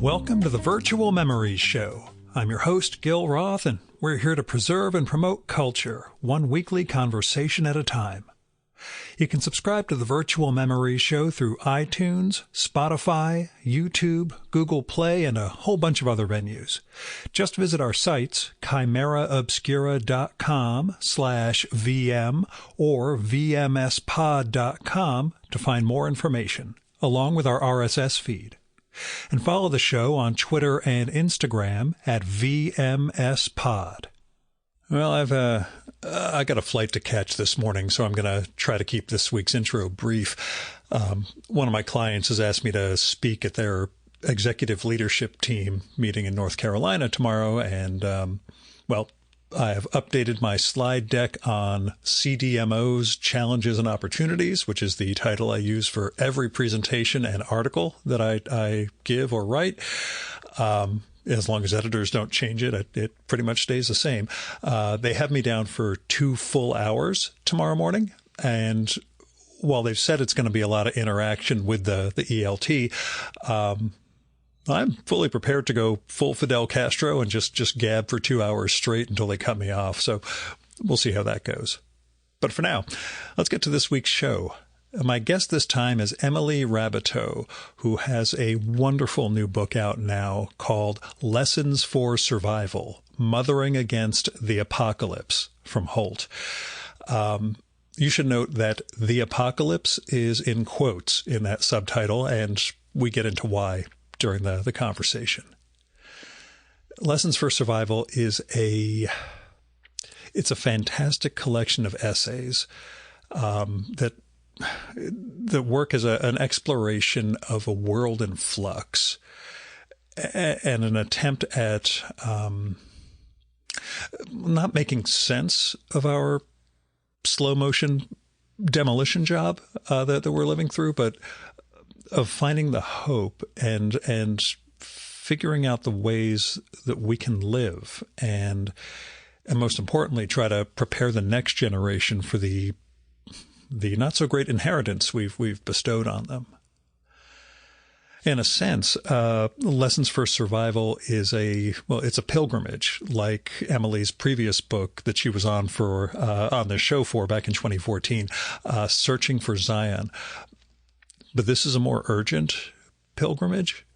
Welcome to the Virtual Memories Show. I'm your host, Gil Roth, and we're here to preserve and promote culture, one weekly conversation at a time. You can subscribe to the Virtual Memories Show through iTunes, Spotify, YouTube, Google Play, and a whole bunch of other venues. Just visit our sites, chimeraobscura.com/VM or vmspod.com to find more information, along with our RSS feed. And follow the show on Twitter and Instagram at VMSPod. Well, I got a flight to catch this morning, so I'm going to try to keep this week's intro brief. One of my clients has asked me to speak at their executive leadership team meeting in North Carolina tomorrow, and, I have updated my slide deck on CDMO's Challenges and Opportunities, which is the title I use for every presentation and article that I give or write. As long as editors don't change it, it pretty much stays the same. They have me down for 2 full hours tomorrow morning. And while they've said it's going to be a lot of interaction with the ELT, I'm fully prepared to go full Fidel Castro and just gab for 2 hours straight until they cut me off. So we'll see how that goes. But for now, let's get to this week's show. My guest this time is Emily Raboteau, who has a wonderful new book out now called Lessons for Survival, Mothering Against the Apocalypse from Holt. You should note that the apocalypse is in quotes in that subtitle, and we get into why during the conversation. Lessons for Survival is it's a fantastic collection of essays that work as an exploration of a world in flux and an attempt at not making sense of our slow motion demolition job that we're living through, but of finding the hope and figuring out the ways that we can live and most importantly, try to prepare the next generation for the not so great inheritance we've bestowed on them. In a sense, Lessons for Survival is it's a pilgrimage, like Emily's previous book that she was on the show for back in 2014, Searching for Zion. But this is a more urgent pilgrimage.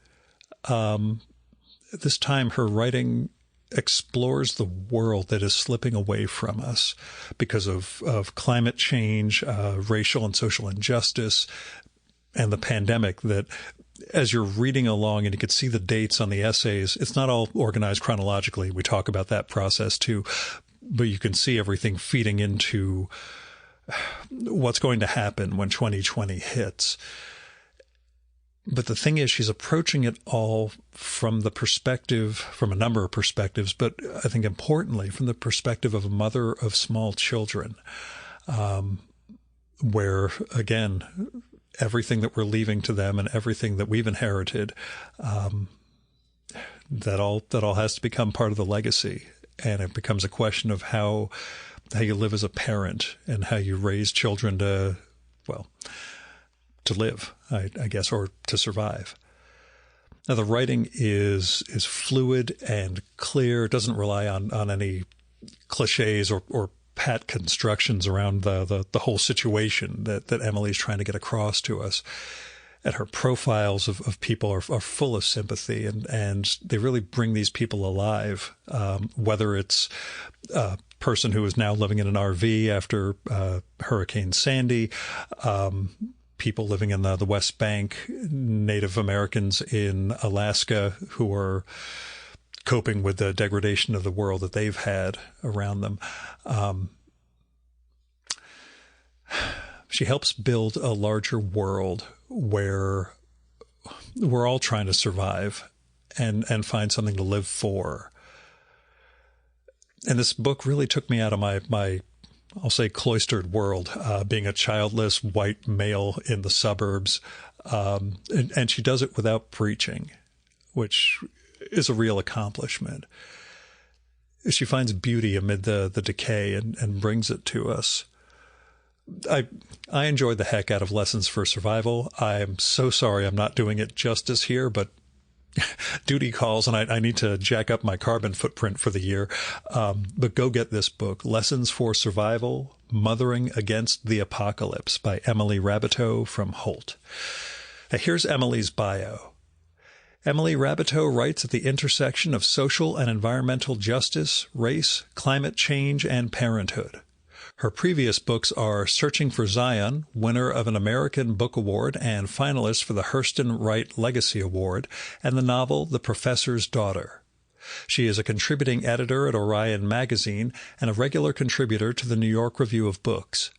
This time her writing explores the world that is slipping away from us because of climate change, racial and social injustice, and the pandemic. That as you're reading along and you can see the dates on the essays, it's not all organized chronologically. We talk about that process too, but you can see everything feeding into what's going to happen when 2020 hits. But the thing is, she's approaching it all from a number of perspectives, but I think importantly from the perspective of a mother of small children, where, again, everything that we're leaving to them and everything that we've inherited, that all has to become part of the legacy. And it becomes a question of how you live as a parent and how you raise children to live, I guess, or to survive. Now, the writing is fluid and clear. It doesn't rely on any cliches or pat constructions around the whole situation that Emily's trying to get across to us. And her profiles of people are full of sympathy, and they really bring these people alive, whether it's a person who is now living in an RV after Hurricane Sandy, people living in the West Bank, Native Americans in Alaska who are coping with the degradation of the world that they've had around them. She helps build a larger world where we're all trying to survive and find something to live for. And this book really took me out of my I'll say cloistered world, being a childless white male in the suburbs. And she does it without preaching, which is a real accomplishment. She finds beauty amid the decay and brings it to us. I enjoyed the heck out of Lessons for Survival. I'm so sorry I'm not doing it justice here, but Duty calls, and I need to jack up my carbon footprint for the year. But go get this book, Lessons for Survival, Mothering Against the Apocalypse by Emily Raboteau from Holt. Here's Emily's bio. Emily Raboteau writes at the intersection of social and environmental justice, race, climate change, and parenthood. Her previous books are Searching for Zion, winner of an American Book Award and finalist for the Hurston Wright Legacy Award, and the novel The Professor's Daughter. She is a contributing editor at Orion Magazine and a regular contributor to the New York Review of Books.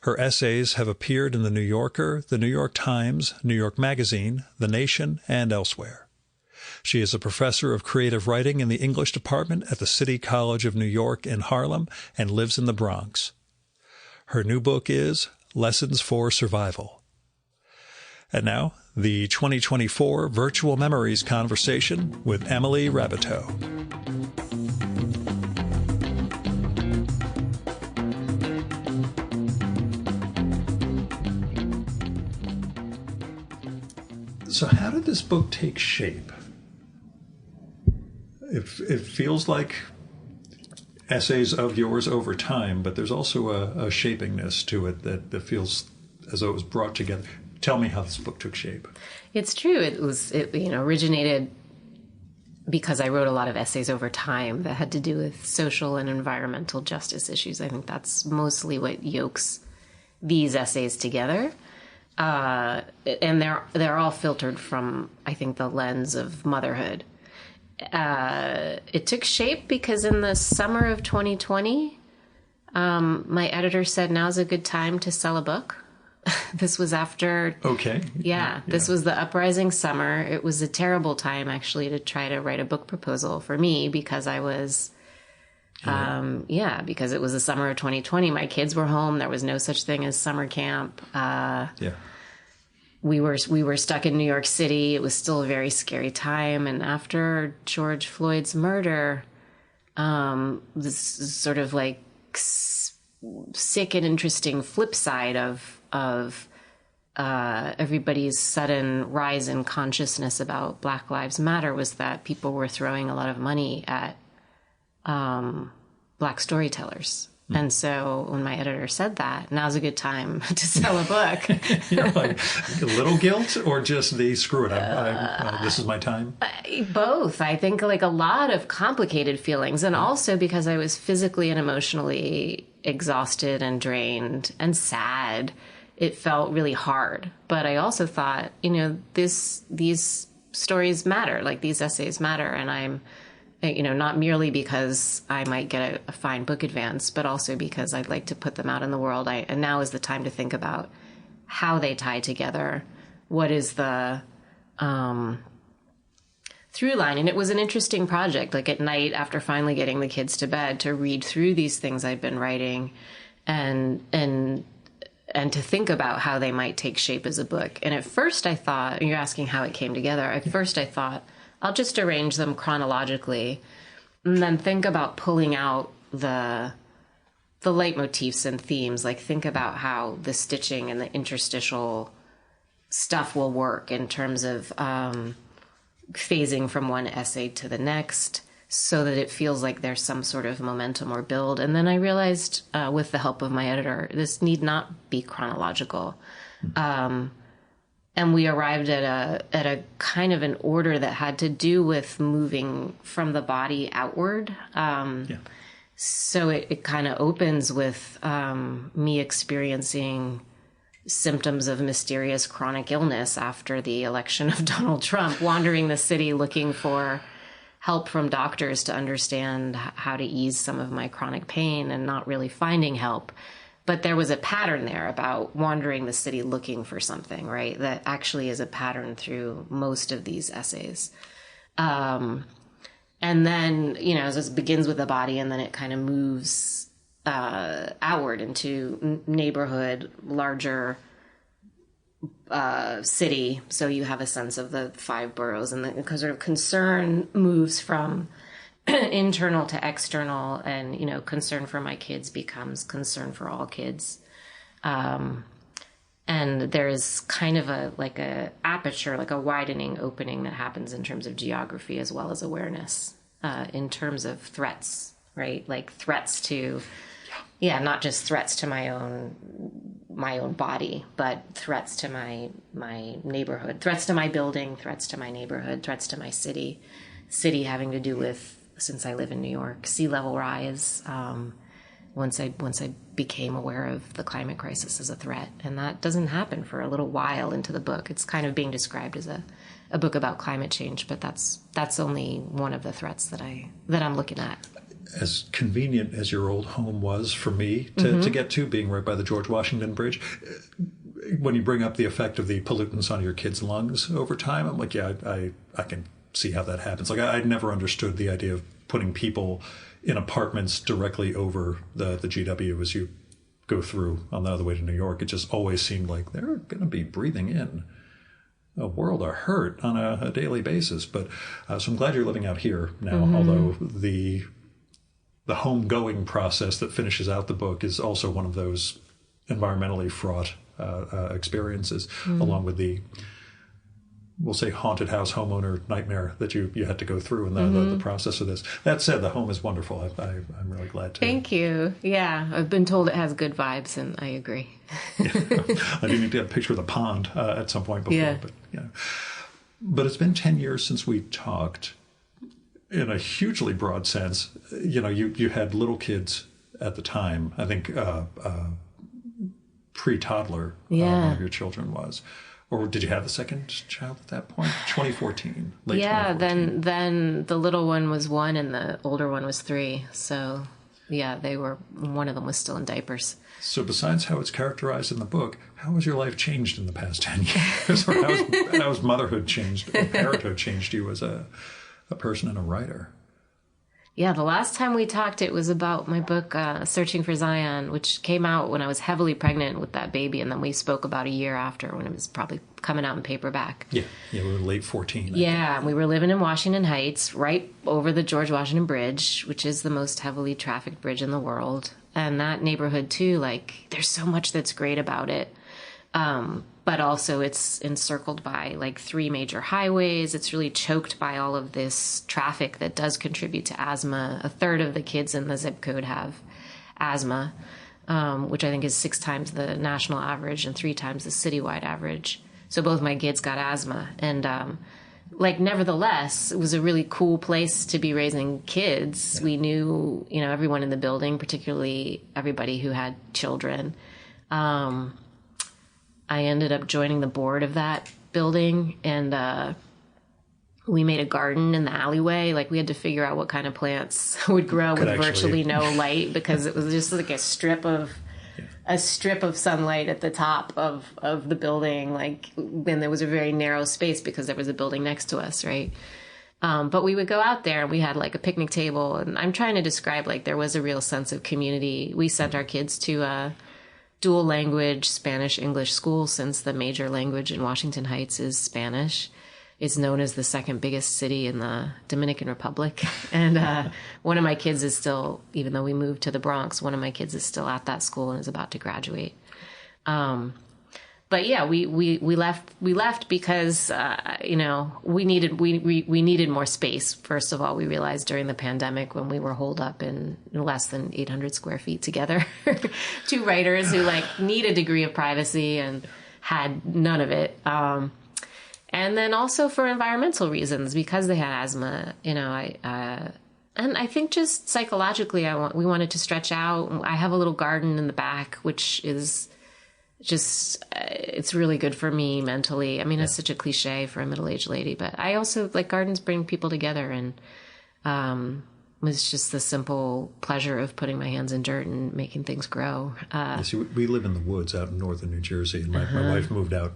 Her essays have appeared in The New Yorker, The New York Times, New York Magazine, The Nation, and elsewhere. She is a professor of creative writing in the English department at the City College of New York in Harlem and lives in the Bronx. Her new book is Lessons for Survival. And now, the 2024 Virtual Memories Conversation with Emily Raboteau. So how did this book take shape? It feels like essays of yours over time, but there's also a shapingness to it that feels as though it was brought together. Tell me how this book took shape. It's true. It originated because I wrote a lot of essays over time that had to do with social and environmental justice issues. I think that's mostly what yokes these essays together. And they're all filtered from, I think, the lens of motherhood. It took shape because in the summer of 2020, my editor said, now's a good time to sell a book. This was after... Okay. Yeah, this was the uprising summer. It was a terrible time, actually, to try to write a book proposal for me because I was... because it was the summer of 2020. My kids were home. There was no such thing as summer camp. We were stuck in New York City. It was still a very scary time. And after George Floyd's murder, this sort of like sick and interesting flip side of everybody's sudden rise in consciousness about Black Lives Matter was that people were throwing a lot of money at Black storytellers. And so when my editor said that, now's a good time to sell a book. Like a little guilt or just the screw it, this is my time? Both. I think like a lot of complicated feelings. And also because I was physically and emotionally exhausted and drained and sad. It felt really hard. But I also thought, these stories matter, like these essays matter. And I'm, not merely because I might get a fine book advance, but also because I'd like to put them out in the world. And now is the time to think about how they tie together. What is the through line? And it was an interesting project, like at night after finally getting the kids to bed, to read through these things I've been writing and to think about how they might take shape as a book. And at first I thought, you're asking how it came together. At first I thought, I'll just arrange them chronologically and then think about pulling out the leitmotifs and themes, like think about how the stitching and the interstitial stuff will work in terms of phasing from one essay to the next so that it feels like there's some sort of momentum or build. And then I realized with the help of my editor, this need not be chronological. And we arrived at a kind of an order that had to do with moving from the body outward. So it kind of opens with me experiencing symptoms of mysterious chronic illness after the election of Donald Trump, wandering the city looking for help from doctors to understand how to ease some of my chronic pain and not really finding help. But there was a pattern there about wandering the city looking for something, right? That actually is a pattern through most of these essays. And then, so it begins with the body and then it kind of moves outward into neighborhood, larger city. So you have a sense of the 5 boroughs, and the sort of concern moves from internal to external, and concern for my kids becomes concern for all kids, and And there's kind of a aperture, like a widening opening that happens in terms of geography as well as awareness, in terms of threats, right? Like threats to, not just threats to my own body, but threats to my neighborhood, threats to my building, threats to my neighborhood, threats to my city having to do with, since I live in New York, sea level rise. Once I became aware of the climate crisis as a threat, and that doesn't happen for a little while into the book. It's kind of being described as a book about climate change, but that's only one of the threats that I'm looking at. As convenient as your old home was for me to get to, being right by the George Washington Bridge, when you bring up the effect of the pollutants on your kids' lungs over time, I'm like, yeah, I can see how that happens. Like, I'd never understood the idea of putting people in apartments directly over the GW as you go through on the other way to New York. It just always seemed like they're going to be breathing in a world of hurt on a daily basis. But so I'm glad you're living out here now, although the homegoing process that finishes out the book is also one of those environmentally fraught experiences, along with the, we'll say, haunted house homeowner nightmare that you had to go through in the process of this. That said, the home is wonderful. I'm really glad to. Thank you. Yeah, I've been told it has good vibes, and I agree. Yeah. I do need to get a picture of the pond at some point before. Yeah. But it's been 10 years since we talked. In a hugely broad sense, you had little kids at the time. I think pre-toddler, one of your children was. Or did you have the second child at that point? 2014, late 2014. Then the little one was 1 and the older one was 3. So, one of them was still in diapers. So besides how it's characterized in the book, how has your life changed in the past 10 years? Or how has motherhood changed, or parenthood changed you as a person and a writer? Yeah, the last time we talked, it was about my book, Searching for Zion, which came out when I was heavily pregnant with that baby. And then we spoke about a year after, when it was probably coming out in paperback. Yeah, we were late 14. Yeah, we were living in Washington Heights, right over the George Washington Bridge, which is the most heavily trafficked bridge in the world. And that neighborhood, too, there's so much that's great about it. But also it's encircled by 3 major highways. It's really choked by all of this traffic that does contribute to asthma. A third of the kids in the zip code have asthma, which I think is 6 times the national average and 3 times the citywide average. So both my kids got asthma. And nevertheless, it was a really cool place to be raising kids. Yeah. We knew, everyone in the building, particularly everybody who had children. I ended up joining the board of that building, and we made a garden in the alleyway. We had to figure out what kind of plants would grow with virtually no light, because it was just like a strip of sunlight at the top of the building. Then there was a very narrow space because there was a building next to us, right? But we would go out there and we had a picnic table, and I'm trying to describe there was a real sense of community. We sent our kids to dual language Spanish-English school, since the major language in Washington Heights is Spanish. It's known as the second biggest city in the Dominican Republic. And one of my kids is still, even though we moved to the Bronx, one of my kids is still at that school and is about to graduate. But yeah, we left because we needed more space. First of all, we realized during the pandemic, when we were holed up in less than 800 square feet together, 2 writers who need a degree of privacy and had none of it. And then also for environmental reasons, because they had asthma, and I think just psychologically, we wanted to stretch out. I have a little garden in the back, which is just, it's really good for me mentally. I mean, It's such a cliche for a middle-aged lady, but I also gardens bring people together, and it's just the simple pleasure of putting my hands in dirt and making things grow. We live in the woods out in northern New Jersey, and my wife moved out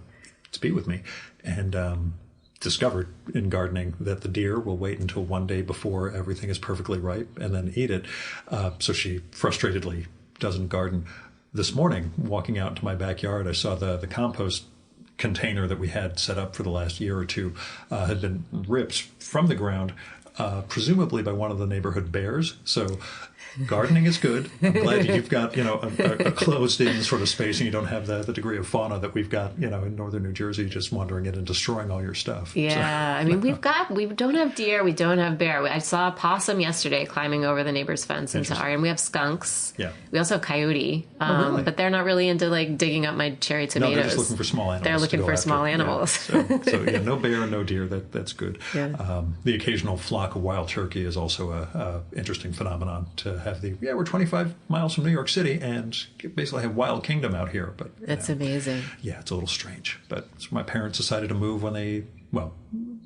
to be with me, and discovered in gardening that the deer will wait until one day before everything is perfectly ripe and then eat it. So she frustratedly doesn't garden. This morning, walking out into my backyard, I saw the compost container that we had set up for the last year or two had been ripped from the ground presumably by one of the neighborhood bears. So gardening is good. I'm glad you've got, a closed-in sort of space, and you don't have the degree of fauna that we've got, in northern New Jersey, just wandering in and destroying all your stuff. Yeah, I mean, we don't have deer, we don't have bear. I saw a possum yesterday climbing over the neighbor's fence into our, and we have skunks. Yeah. We also have coyote, really? but they're not really into like digging up my cherry tomatoes. No, they're just looking for small animals. They're looking for small animals. Yeah. So no bear, no deer. That's good. Yeah. The occasional flock of wild turkey is also a interesting phenomenon to have. We're 25 miles from New York City and basically have wild kingdom out here. But that's amazing. Yeah, it's a little strange. But so my parents decided to move when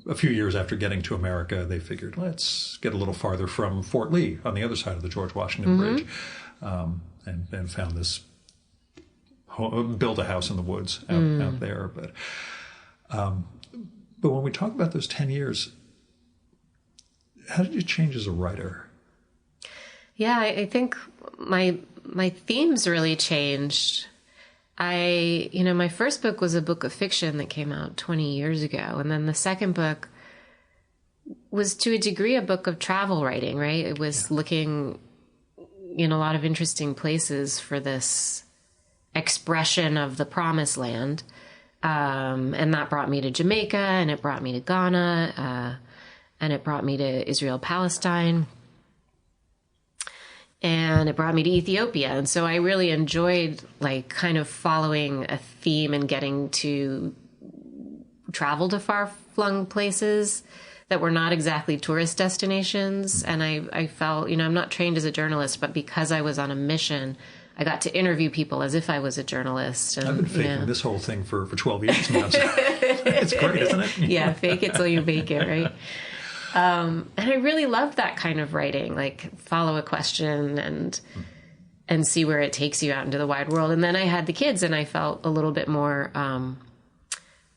a few years after getting to America, they figured, let's get a little farther from Fort Lee on the other side of the George Washington Bridge, and found this, built a house in the woods out there. But when we talk about those 10 years, how did you change as a writer? Yeah, I think my themes really changed. My first book was a book of fiction that came out 20 years ago. And then the second book was to a degree a book of travel writing, right? It was looking in a lot of interesting places for this expression of the promised land. And that brought me to Jamaica, and it brought me to Ghana, and it brought me to Israel, Palestine. And it brought me to Ethiopia. And so I really enjoyed like kind of following a theme and getting to travel to far-flung places that were not exactly tourist destinations. And I felt, I'm not trained as a journalist, but because I was on a mission, I got to interview people as if I was a journalist. And, I've been faking this whole thing for 12 years now. So it's great, isn't it? Yeah, fake it till you make it, right? And I really loved that kind of writing, like follow a question and see where it takes you out into the wide world. And then I had the kids, and I felt a little bit more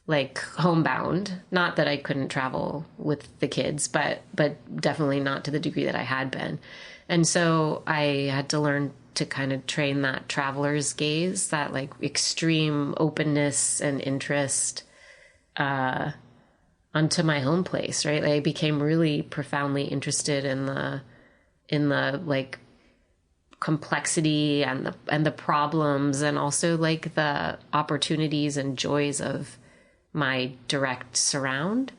like homebound. Not that I couldn't travel with the kids, but definitely not to the degree that I had been. And so I had to learn to kind of train that traveler's gaze, that like extreme openness and interest onto my home place, right? Like I became really profoundly interested in the like complexity and the problems, and also like the opportunities and joys of my direct surround.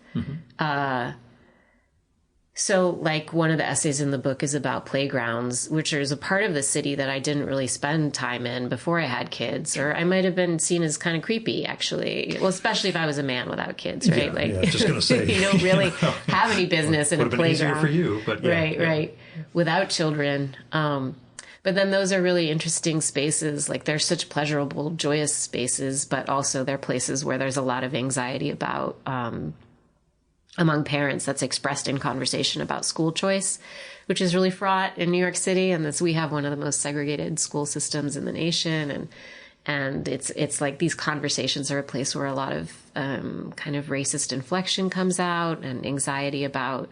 So like one of the essays in the book is about playgrounds, which is a part of the city that I didn't really spend time in before I had kids, or I might have been seen as kind of creepy, actually. Well, especially if I was a man without kids, right? Yeah, I was just going to say. You don't really have any business in a playground. Easier for you, but yeah. Right. Without children. But then those are really interesting spaces. Like they're such pleasurable, joyous spaces, but also they're places where there's a lot of anxiety about among parents that's expressed in conversation about school choice, which is really fraught in New York City. And we have one of the most segregated school systems in the nation. And it's like these conversations are a place where a lot of kind of racist inflection comes out, and anxiety about,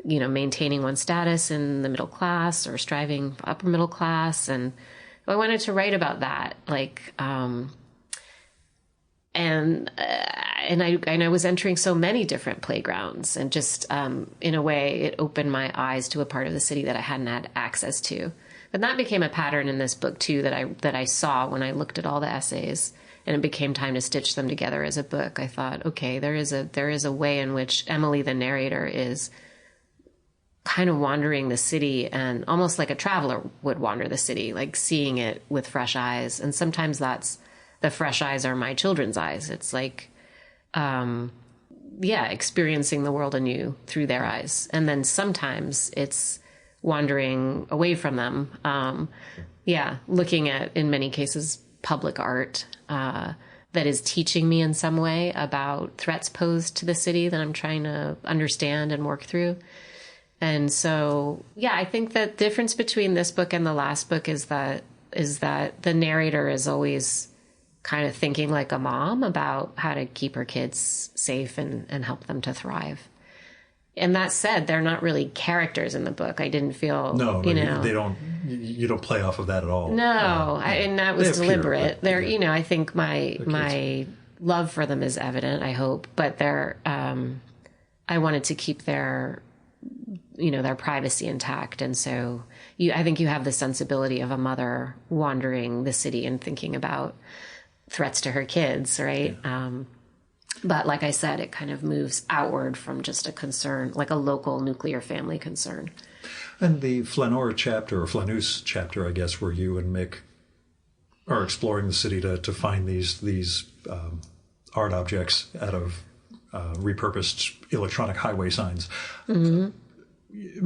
maintaining one's status in the middle class or striving for upper middle class. And I wanted to write about that. And I was entering so many different playgrounds, and just in a way, it opened my eyes to a part of the city that I hadn't had access to. But that became a pattern in this book too that I saw when I looked at all the essays, and it became time to stitch them together as a book. I thought, okay, there is a way in which Emily, the narrator, is kind of wandering the city, and almost like a traveler would wander the city, like seeing it with fresh eyes. And sometimes the fresh eyes are my children's eyes. It's like, experiencing the world anew through their eyes. And then sometimes it's wandering away from them. Looking at, in many cases, public art that is teaching me in some way about threats posed to the city that I'm trying to understand and work through. And so, I think the difference between this book and the last book is that the narrator is always kind of thinking like a mom about how to keep her kids safe and help them to thrive. And that said, they're not really characters in the book. I didn't feel, you don't play off of that at all. No, and that was deliberate. Pure, they're, I think my love for them is evident, I hope, but I wanted to keep their their privacy intact. And so I think you have the sensibility of a mother wandering the city and thinking about threats to her kids, right? Yeah. But like I said, it kind of moves outward from just a concern, like a local nuclear family concern. And the Flaneur chapter, or Flanus chapter, I guess, where you and Mick are exploring the city to find these art objects out of repurposed electronic highway signs. Mm-hmm.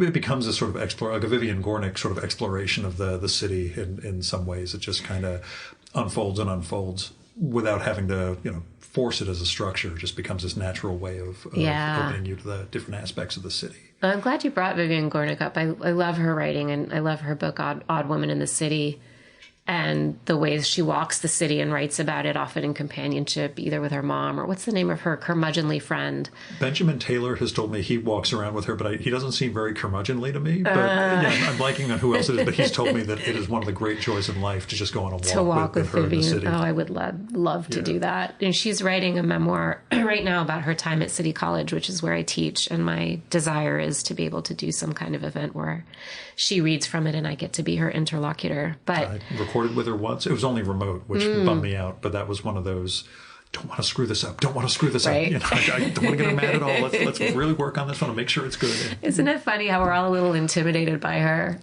It becomes a sort of like a Vivian Gornick sort of exploration of the city in some ways. It just kind of unfolds and unfolds without having to, force it as a structure. It just becomes this natural way of opening you to the different aspects of the city. I'm glad you brought Vivian Gornick up. I love her writing, and I love her book, Odd Woman in the City, and the ways she walks the city and writes about it, often in companionship, either with her mom or what's the name of her curmudgeonly friend? Benjamin Taylor has told me he walks around with her, but he doesn't seem very curmudgeonly to me. But I'm blanking on who else it is, but he's told me that it is one of the great joys in life to just go on a walk with her Vivian. In the city. Oh, I would love to do that. And she's writing a memoir right now about her time at City College, which is where I teach. And my desire is to be able to do some kind of event where she reads from it and I get to be her interlocutor. But I recorded with her once. It was only remote, which bummed me out. But that was one of those, don't want to screw this up. Don't want to screw this up. I don't want to get her mad at all. Let's really work on this one and make sure it's good. Isn't it funny how we're all a little intimidated by her?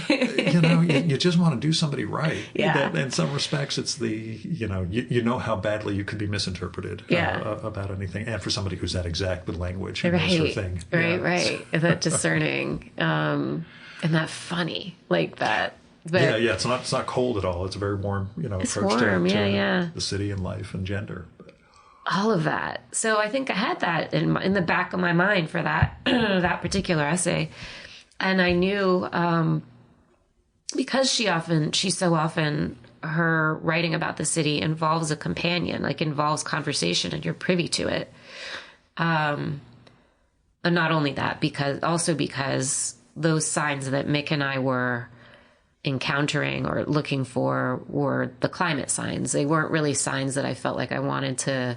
You just want to do somebody right. Yeah. In some respects, it's you know how badly you could be misinterpreted about anything. And for somebody who's that exact with language and knows her thing. Right. That discerning. And that funny like that. But it's not cold at all. It's a very warm, approach warm, to the city and life and gender. All of that. So I think I had that in the back of my mind for that that particular essay, and I knew because she so often her writing about the city involves a companion, like involves conversation, and you're privy to it. And not only that, because those signs that Mick and I were encountering or looking for were the climate signs. They weren't really signs that I felt like I wanted to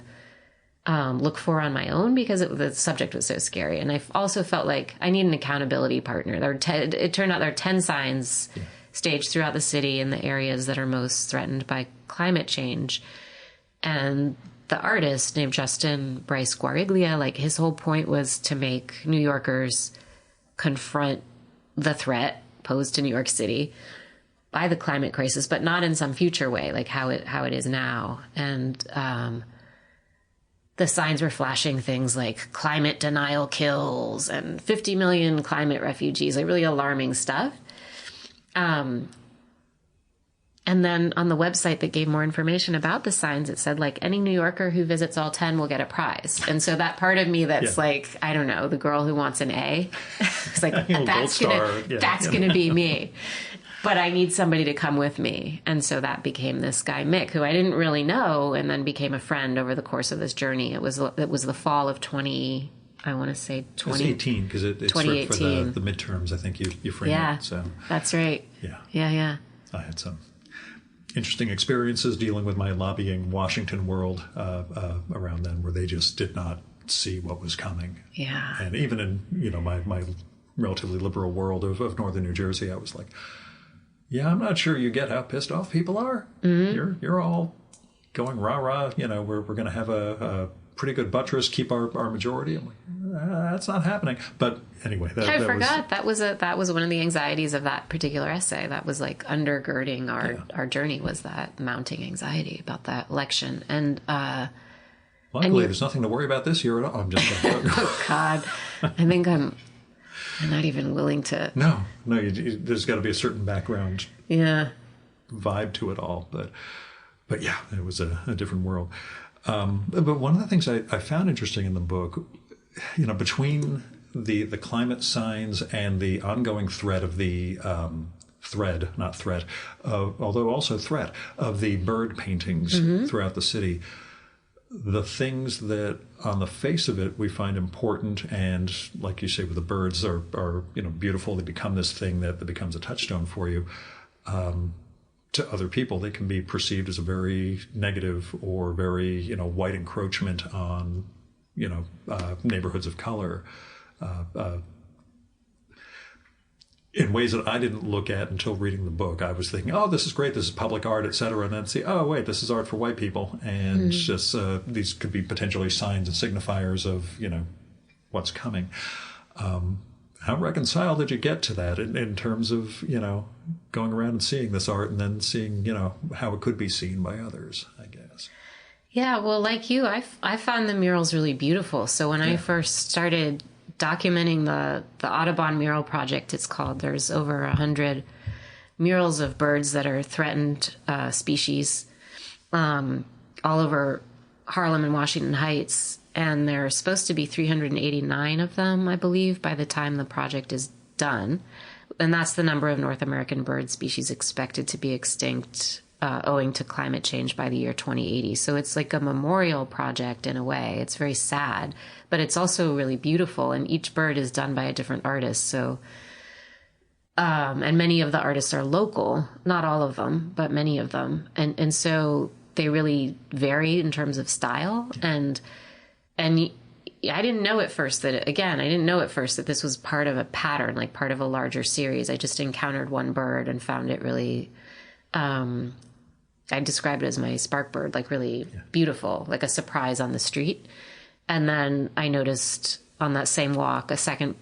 look for on my own because the subject was so scary. And I also felt like I need an accountability partner. It turned out there are 10 signs staged throughout the city in the areas that are most threatened by climate change. And the artist named Justin Bryce Guariglia, like his whole point was to make New Yorkers confront the threat posed to New York City by the climate crisis, but not in some future way, like how it is now. And the signs were flashing things like climate denial kills and 50 million climate refugees, like really alarming stuff. And then on the website that gave more information about the signs, it said, like, any New Yorker who visits all 10 will get a prize. And so that part of me that's like, I don't know, the girl who wants an A. It's like, that's going to be me. But I need somebody to come with me. And so that became this guy, Mick, who I didn't really know, and then became a friend over the course of this journey. It was the fall of 20... I want to say 2018, because it's for the midterms. I think you framed it. So that's right. Yeah. I had some interesting experiences dealing with my lobbying Washington world around then, where they just did not see what was coming. Yeah. And even in my relatively liberal world of northern New Jersey, I was like, I'm not sure you get how pissed off people are. Mm-hmm. You're all going rah rah. We're going to have a pretty good buttress, keep our majority. I'm like, that's not happening. But anyway, that was one of the anxieties of that particular essay. That was like undergirding our journey, was that mounting anxiety about that election. And luckily, there's nothing to worry about this year at all. I'm just oh God, I think I'm not even willing to. No, there's got to be a certain background vibe to it all. But yeah, it was a different world. But one of the things I found interesting in the book, between the climate signs and the ongoing threat of the although also threat of the bird paintings throughout the city, the things that on the face of it we find important and, like you say, with the birds are beautiful. They become this thing that becomes a touchstone for you. To other people, they can be perceived as a very negative or very, white encroachment on, neighborhoods of color. in ways that I didn't look at until reading the book. I was thinking, oh, this is great, this is public art, etc. And then see, oh, wait, this is art for white people. And just these could be potentially signs and signifiers of, what's coming. How reconciled did you get to that in terms of, going around and seeing this art and then seeing, how it could be seen by others, I guess? Yeah, well, like you, I found the murals really beautiful. So when I first started documenting the Audubon mural project, it's called, there's over 100 murals of birds that are threatened species all over Harlem and Washington Heights. And there are supposed to be 389 of them, I believe, by the time the project is done. And that's the number of North American bird species expected to be extinct owing to climate change by the year 2080. So it's like a memorial project in a way. It's very sad, but it's also really beautiful. And each bird is done by a different artist. So, and many of the artists are local, not all of them, but many of them. And so they really vary in terms of style. And I didn't know at first that this was part of a pattern, like part of a larger series. I just encountered one bird and found it really, I described it as my spark bird, like really beautiful, like a surprise on the street. And then I noticed on that same walk a second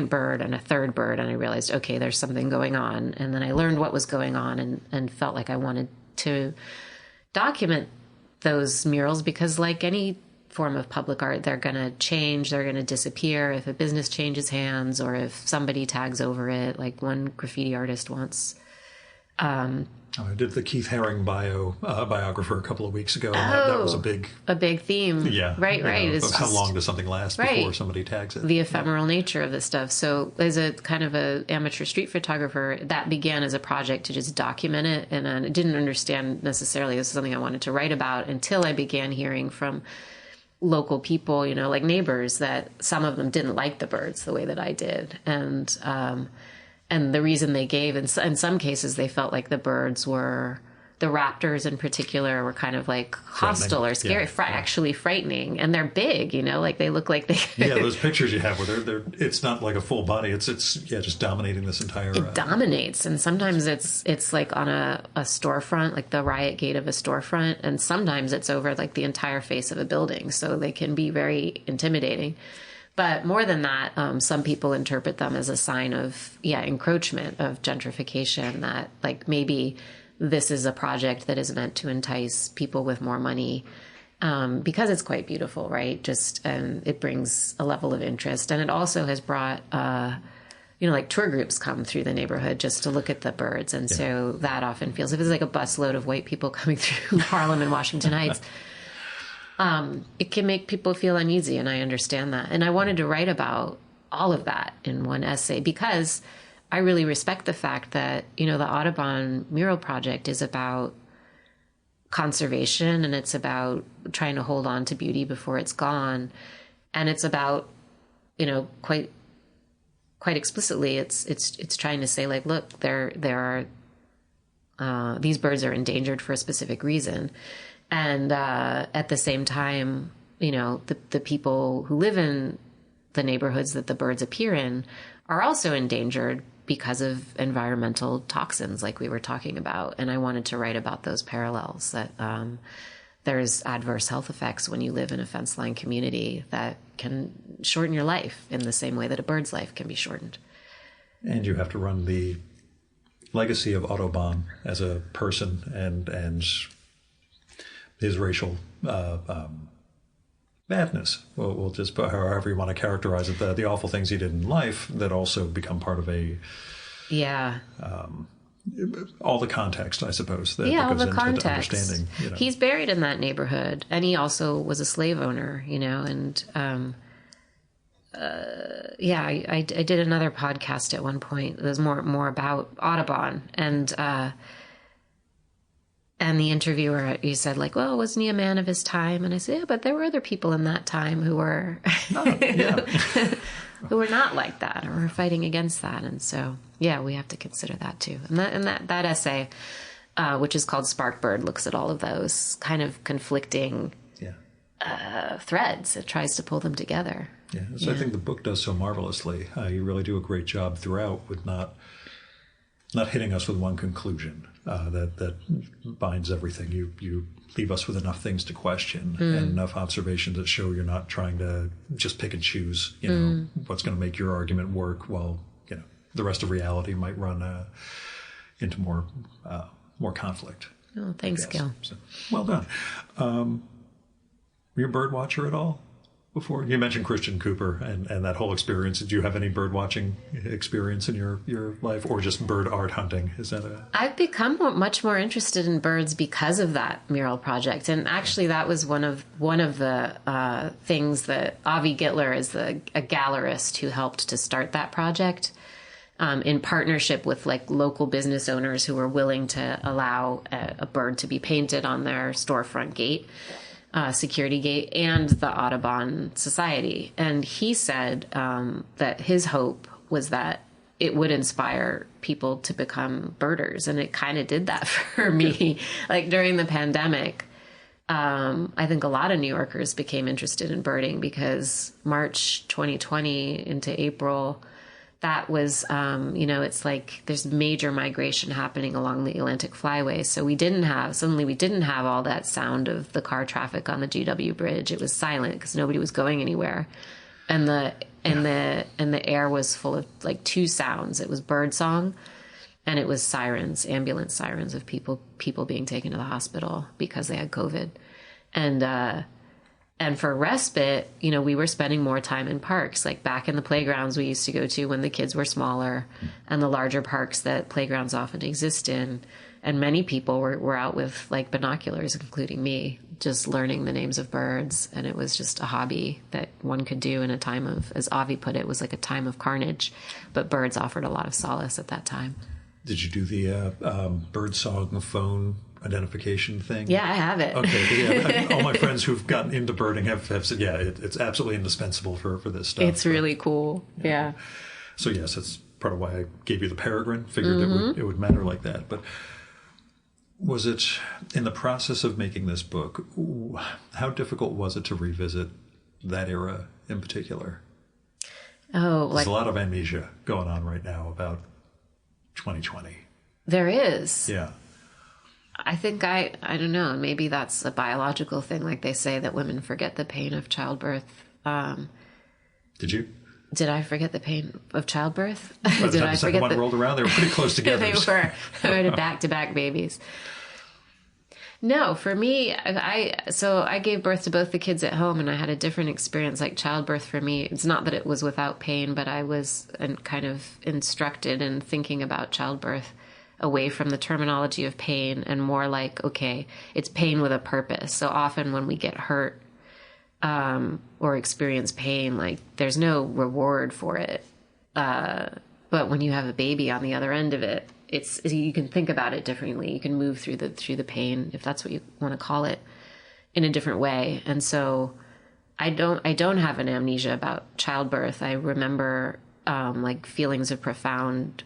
bird and a third bird, and I realized, okay, there's something going on. And then I learned what was going on and felt like I wanted to document those murals because, like any form of public art, they're going to change, they're going to disappear if a business changes hands or if somebody tags over it. Like one graffiti artist once. I did the Keith Haring biographer a couple of weeks ago. And that was a big theme. Yeah. Right. Of how long does something last before somebody tags it? The ephemeral nature of this stuff. So as a kind of a amateur street photographer, that began as a project to just document it. And I didn't understand necessarily this is something I wanted to write about until I began hearing from local people, like neighbors, that some of them didn't like the birds the way that I did. And the reason they gave, in some cases, they felt like the birds the raptors in particular, were kind of like hostile or scary, actually frightening. And they're big, like they look like they... Yeah, those pictures you have where it's not like a full body. It's just dominating this entire... It dominates. And sometimes it's like on a storefront, like the riot gate of a storefront. And sometimes it's over like the entire face of a building. So they can be very intimidating. But more than that, some people interpret them as a sign of, encroachment, of gentrification, that like maybe this is a project that is meant to entice people with more money because it's quite beautiful, right? Just it brings a level of interest. And it also has brought, like tour groups come through the neighborhood just to look at the birds. And so that often feels, if it's like a busload of white people coming through Harlem and Washington Heights, it can make people feel uneasy, and I understand that. And I wanted to write about all of that in one essay because I really respect the fact that, the Audubon Mural Project is about conservation, and it's about trying to hold on to beauty before it's gone. And it's about, quite explicitly, it's trying to say, like, look, there are these birds are endangered for a specific reason. And at the same time, the people who live in the neighborhoods that the birds appear in are also endangered because of environmental toxins like we were talking about. And I wanted to write about those parallels, that there's adverse health effects when you live in a fence-line community that can shorten your life in the same way that a bird's life can be shortened. And you have to run the legacy of Audubon as a person and his racial badness. We'll just put however you want to characterize it, the awful things he did in life that also become part of all the context, I suppose. That all the into context. Understanding, He's buried in that neighborhood, and he also was a slave owner, and I did another podcast at one point that was more about Audubon, and the interviewer, he said, like, well, wasn't he a man of his time? And I said, yeah, but there were other people in that time who were who were not like that, or were fighting against that. And so, we have to consider that too. And that essay, which is called Sparkbird, looks at all of those kind of conflicting threads. It tries to pull them together. Yeah, so I think the book does so marvelously. You really do a great job throughout with not not hitting us with one conclusion that binds everything. You leave us with enough things to question and enough observations that show you're not trying to just pick and choose, what's going to make your argument work while, the rest of reality might run into more conflict. Oh, thanks, Gil. So, well done. Were you a bird watcher at all before? You mentioned Christian Cooper and that whole experience. Did you have any bird watching experience in your life, or just bird art hunting? Is that I've become much more interested in birds because of that mural project. And actually that was one of the things that Avi Gittler is a gallerist who helped to start that project. In partnership with local business owners who were willing to allow a bird to be painted on their storefront gate, security gate, and the Audubon Society. And he said that his hope was that it would inspire people to become birders. And it kind of did that for me. During the pandemic, I think a lot of New Yorkers became interested in birding because March 2020 into April, that was, it's there's major migration happening along the Atlantic Flyway. So we didn't have all that sound of the car traffic on the GW Bridge. It was silent because nobody was going anywhere. And the air was full of two sounds. It was bird song and it was sirens, ambulance sirens of people being taken to the hospital because they had COVID. And for respite, we were spending more time in parks, back in the playgrounds we used to go to when the kids were smaller, and the larger parks that playgrounds often exist in. And many people were out with binoculars, including me, just learning the names of birds. And it was just a hobby that one could do in a time of, as Avi put it, was a time of carnage. But birds offered a lot of solace at that time. Did you do the bird song phone identification thing? Yeah, I have it. Okay. Yeah, all my friends who've gotten into birding have said, it's absolutely indispensable for this stuff. It's really cool. Yeah. So yes, that's part of why I gave you the peregrine. Figured it would matter like that. But was it, in the process of making this book, how difficult was it to revisit that era in particular? There's a lot of amnesia going on right now about 2020. There is. Yeah. I think I don't know, maybe that's a biological thing, they say that women forget the pain of childbirth. Did you? Did I forget the pain of childbirth? By the time the second one rolled around, they were pretty close together. They were. They were back-to-back babies. No, for me, I gave birth to both the kids at home, and I had a different experience. Childbirth for me, it's not that it was without pain, but I was kind of instructed in thinking about childbirth away from the terminology of pain and more okay, it's pain with a purpose. So often when we get hurt or experience pain, there's no reward for it. But when you have a baby on the other end of it, you can think about it differently. You can move through the pain, if that's what you want to call it, in a different way. And so I don't have an amnesia about childbirth. I remember feelings of profound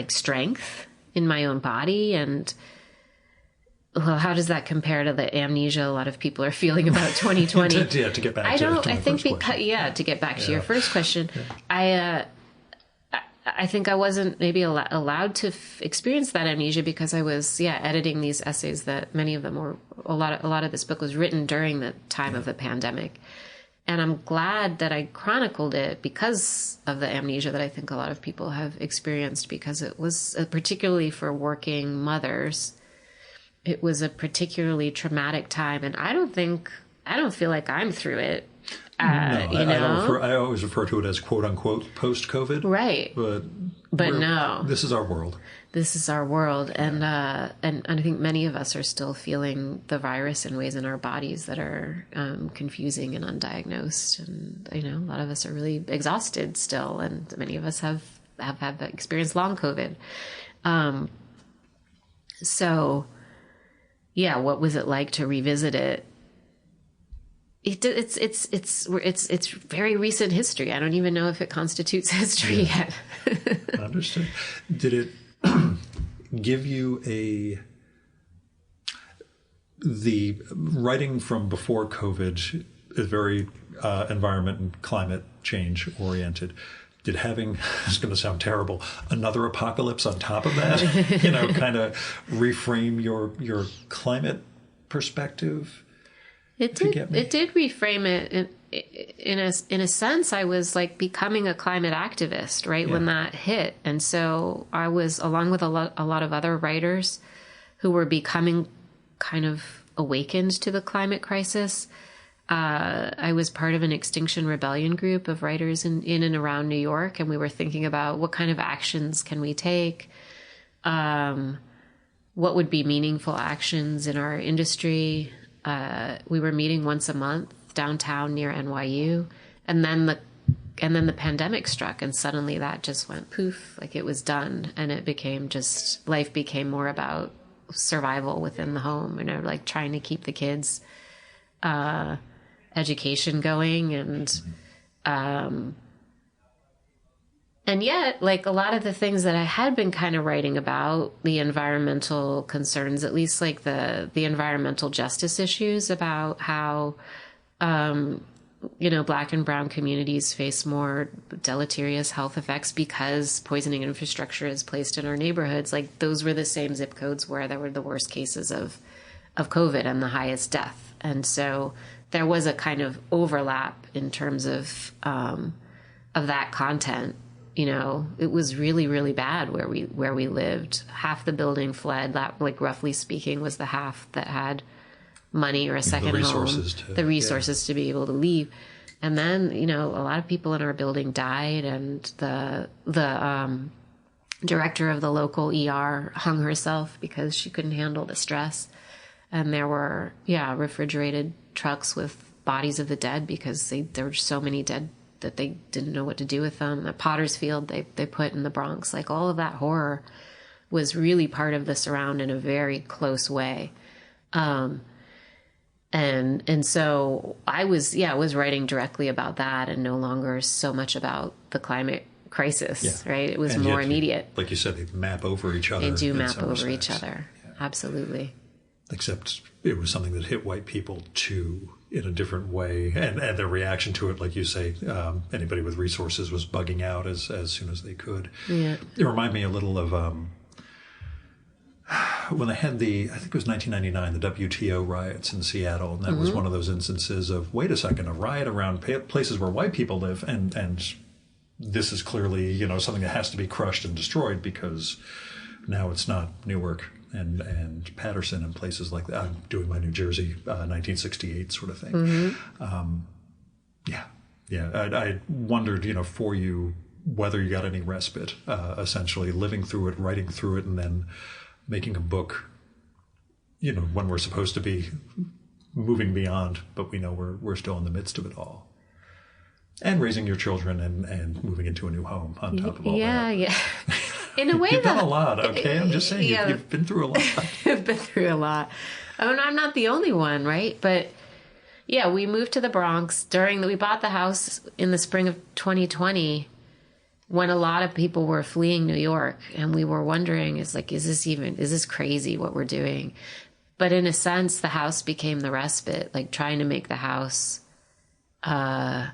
strength in my own body. And well, how does that compare to the amnesia a lot of people are feeling about 2020? To get back to get back to your first question, I think I wasn't maybe allowed to experience that amnesia because I was editing these essays that many of them were a lot of this book was written during the time of the pandemic. And I'm glad that I chronicled it because of the amnesia that I think a lot of people have experienced, because it was particularly for working mothers. It was a particularly traumatic time. And I don't feel like I'm through it. I always refer to it as quote unquote post-COVID. Right. But no. This is our world. This is our world. And I think many of us are still feeling the virus in ways in our bodies that are confusing and undiagnosed. And, a lot of us are really exhausted still. And many of us have experienced long COVID. So, yeah, what was it like to revisit it? It's very recent history. I don't even know if it constitutes history yet. Understood. Did it give you the writing from before COVID is very environment and climate change oriented. Did having, it's going to sound terrible, another apocalypse on top of that, kind of reframe your climate perspective? It did. It did reframe it. In a sense, I was like becoming a climate activist right when that hit, and so I was, along with a lot of other writers who were becoming kind of awakened to the climate crisis. I was part of an Extinction Rebellion group of writers in and around New York, and we were thinking about what kind of actions can we take, what would be meaningful actions in our industry. We were meeting once a month downtown near NYU, and then the pandemic struck, and suddenly that just went poof, like it was done, and it became just, life became more about survival within the home, like trying to keep the kids' education going, and yet, like a lot of the things that I had been kind of writing about, the environmental concerns, at least like the environmental justice issues about how, Black and brown communities face more deleterious health effects because poisoning infrastructure is placed in our neighborhoods. Like those were the same zip codes where there were the worst cases of COVID and the highest death. And so there was a kind of overlap in terms of that content. It was really, really bad where we lived. Half the building fled. That, like roughly speaking, was the half that had money or a second home, the resources to be able to leave. And then, a lot of people in our building died, and the director of the local ER hung herself because she couldn't handle the stress. And there were, refrigerated trucks with bodies of the dead because there were so many dead that they didn't know what to do with them. The Potter's Field they put in the Bronx. Like all of that horror was really part of the surround in a very close way. And so I was writing directly about that and no longer so much about the climate crisis, right? It was more immediate. Like you said, they map over each other. They do map over each other. Yeah. Absolutely. Except it was something that hit white people too in a different way. And their reaction to it, like you say, anybody with resources was bugging out as soon as they could. Yeah. It reminded me a little of when they had I think it was 1999, the WTO riots in Seattle. And that was one of those instances of, wait a second, a riot around places where white people live. And this is clearly, something that has to be crushed and destroyed because now it's not Newark and Patterson and places like that. I'm doing my New Jersey 1968 sort of thing. I wondered, for you, whether you got any respite, essentially living through it, writing through it, and then making a book, when we're supposed to be moving beyond, but we know we're still in the midst of it all. And raising your children and moving into a new home on top of all that. Yeah. In a way, you've done a lot, okay? I'm just saying, you've been through a lot. I've been through a lot. I mean, I'm not the only one, right? But yeah, we moved to the Bronx we bought the house in the spring of 2020 when a lot of people were fleeing New York, and we were wondering, is this crazy what we're doing? But in a sense, the house became the respite, like trying to make the house a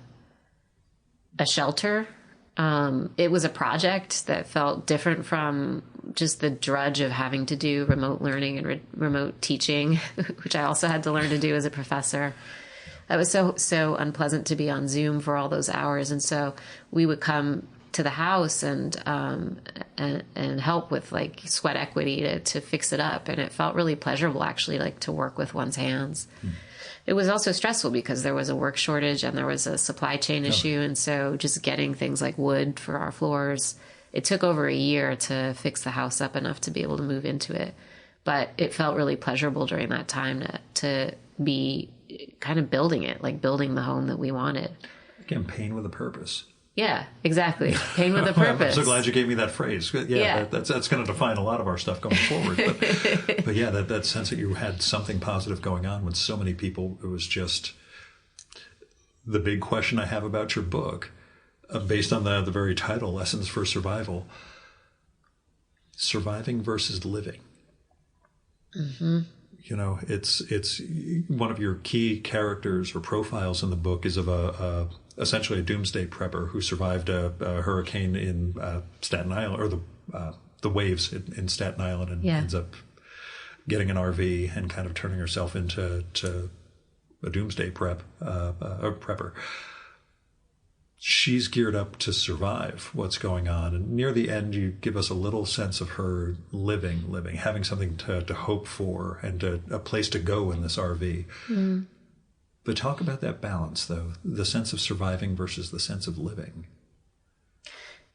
shelter. It was a project that felt different from just the drudge of having to do remote learning and remote teaching, which I also had to learn to do as a professor. That was so unpleasant to be on Zoom for all those hours. And so we would come to the house and help with like sweat equity to fix it up. And it felt really pleasurable, actually, like to work with one's hands. It was also stressful because there was a work shortage and there was a supply chain issue. And so just getting things like wood for our floors, it took over a year to fix the house up enough to be able to move into it. But it felt really pleasurable during that time to be kind of building it, like building the home that we wanted. Again, pain with a purpose. Yeah, exactly. Pain with a purpose. I'm so glad you gave me that phrase. That's going to define a lot of our stuff going forward. But yeah, that sense that you had something positive going on with so many people. It was just the big question I have about your book, based on the very title, Lessons for Survival. Surviving versus living. Mm-hmm. It's one of your key characters or profiles in the book is of a essentially a doomsday prepper who survived a hurricane in Staten Island, or the waves in Staten Island, and ends up getting an RV and kind of turning herself into a doomsday prepper. She's geared up to survive what's going on. And near the end, you give us a little sense of her living, having something to hope for and a place to go in this RV. Mm. But talk about that balance, though, the sense of surviving versus the sense of living.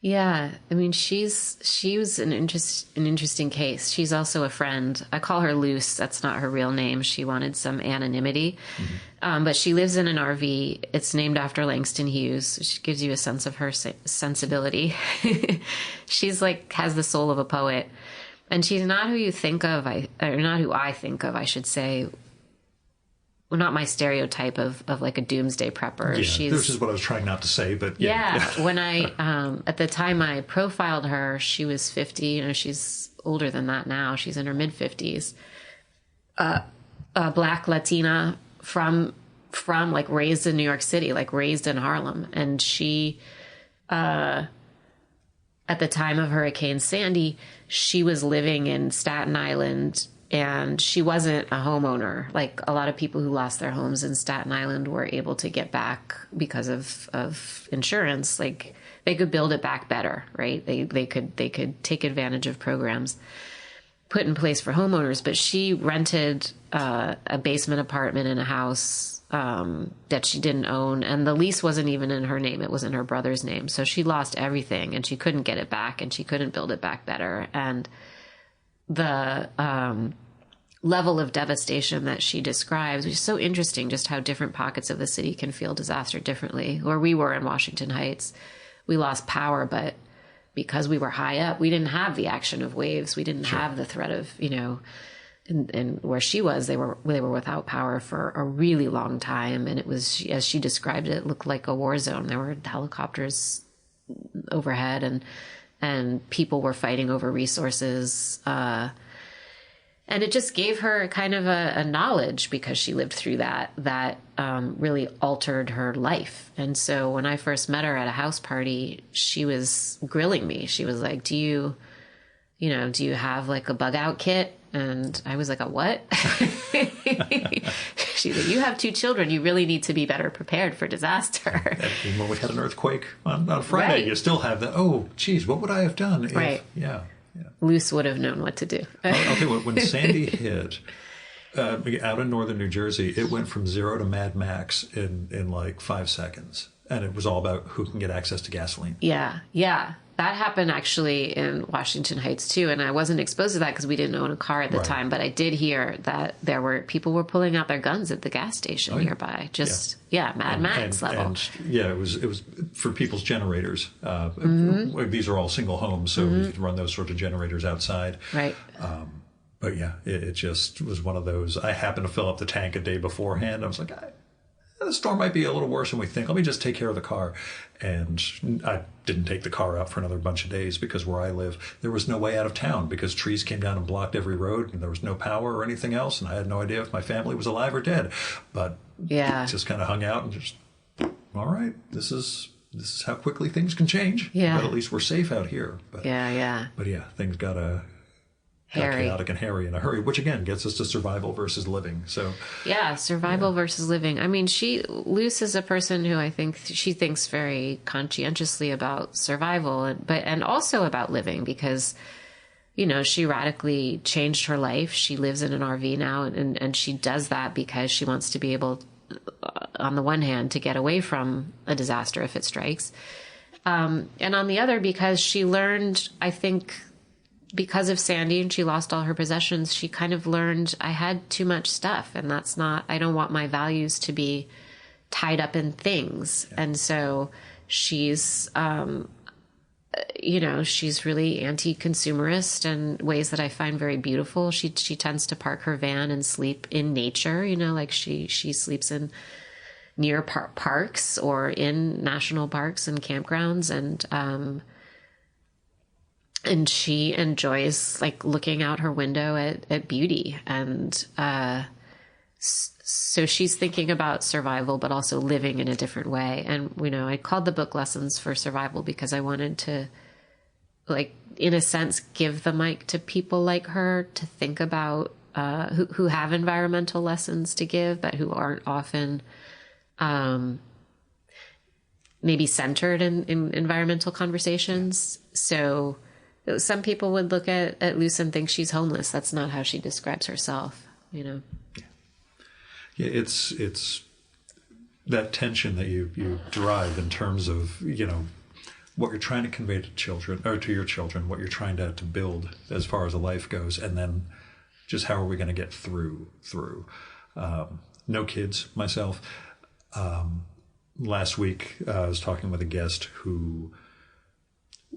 Yeah, I mean, she was an interesting case. She's also a friend. I call her Luce. That's not her real name. She wanted some anonymity. Mm-hmm. But she lives in an RV. It's named after Langston Hughes, which gives you a sense of her sensibility. She's has the soul of a poet. And she's not who you think of, or not who I think of, I should say. Well, not my stereotype of like a doomsday prepper. Yeah, this is what I was trying not to say, but yeah. When I, at the time I profiled her, she was 50. You know, she's older than that now. She's in her mid 50s. A Black Latina from raised in New York City, raised in Harlem. And she, at the time of Hurricane Sandy, she was living in Staten Island. And she wasn't a homeowner. Like a lot of people who lost their homes in Staten Island were able to get back because of insurance. Like they could build it back better, right? They could take advantage of programs put in place for homeowners. But she rented a basement apartment in a house that she didn't own, and the lease wasn't even in her name. It was in her brother's name. So she lost everything, and she couldn't get it back, and she couldn't build it back better. And the level of devastation that she describes, which is so interesting, just how different pockets of the city can feel disaster differently. Where we were in Washington Heights, we lost power, but because we were high up, we didn't have the action of waves. We didn't have the threat of, and where she was, they were without power for a really long time. And it was, as she described it, looked like a war zone. There were helicopters overhead, and people were fighting over resources. And it just gave her kind of a knowledge, because she lived through that really altered her life. And so when I first met her at a house party, she was grilling me. She was like, do you have a bug out kit? And I was like, a what? She's like, you have 2 children. You really need to be better prepared for disaster. And when we had an earthquake on a Friday, you still have that, oh, geez, what would I have done if, right. Yeah. Luce would have known what to do. I'll tell you what, when Sandy hit out in northern New Jersey, it went from 0 to Mad Max in 5 seconds. And it was all about who can get access to gasoline. Yeah. That happened actually in Washington Heights too. And I wasn't exposed to that because we didn't own a car at the time. But I did hear that people were pulling out their guns at the gas station nearby. Mad Max level. And it was for people's generators. These are all single homes, so you can run those sorts of generators outside. Right. But it just was one of those. I happened to fill up the tank a day beforehand. I was like, the storm might be a little worse than we think. Let me just take care of the car. And I didn't take the car out for another bunch of days, because where I live, there was no way out of town, because trees came down and blocked every road, and there was no power or anything else. And I had no idea if my family was alive or dead. But just kind of hung out and just, all right, this is how quickly things can change. Yeah. But at least we're safe out here. But, But things got chaotic and hairy in a hurry, which again gets us to survival versus living. So survival versus living. I mean, Luce is a person who I think she thinks very conscientiously about survival, and also about living, because she radically changed her life. She lives in an RV now, and she does that because she wants to be able, on the one hand, to get away from a disaster if it strikes, and on the other, because she learned, I think, because of Sandy, and she lost all her possessions, she kind of learned, I had too much stuff, and I don't want my values to be tied up in things. Yeah. And so she's, she's really anti-consumerist in ways that I find very beautiful. She tends to park her van and sleep in nature, she sleeps in near parks or in national parks and campgrounds, and she enjoys looking out her window at beauty. And So she's thinking about survival, but also living in a different way. And, I called the book Lessons for Survival because I wanted to, like, in a sense, give the mic to people like her to think about, who have environmental lessons to give, but who aren't often, maybe centered in environmental conversations. So some people would look at Luce and think she's homeless. That's not how she describes herself, Yeah, it's that tension that you derive in terms of, what you're trying to convey to children, or to your children, what you're trying to build as far as a life goes, and then just how are we going to get through. No kids myself. Last week, I was talking with a guest who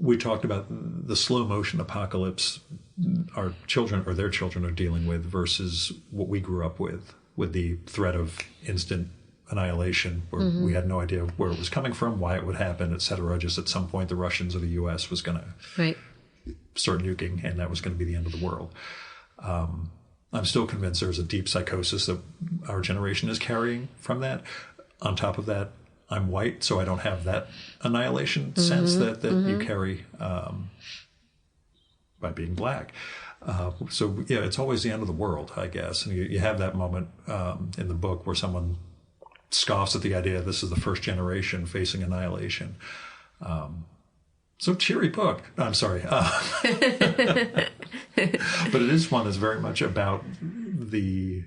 we talked about the slow motion apocalypse our children or their children are dealing with versus what we grew up with the threat of instant annihilation, where we had no idea where it was coming from, why it would happen, et cetera. Just at some point, the Russians or the U.S. was going to start nuking, and that was going to be the end of the world. I'm still convinced there's a deep psychosis that our generation is carrying from that. On top of that, I'm white, so I don't have that annihilation sense that you carry by being black. So, yeah, it's always the end of the world, I guess. And you have that moment in the book where someone scoffs at the idea this is the first generation facing annihilation. So cheery book. I'm sorry. But it is one that's very much about the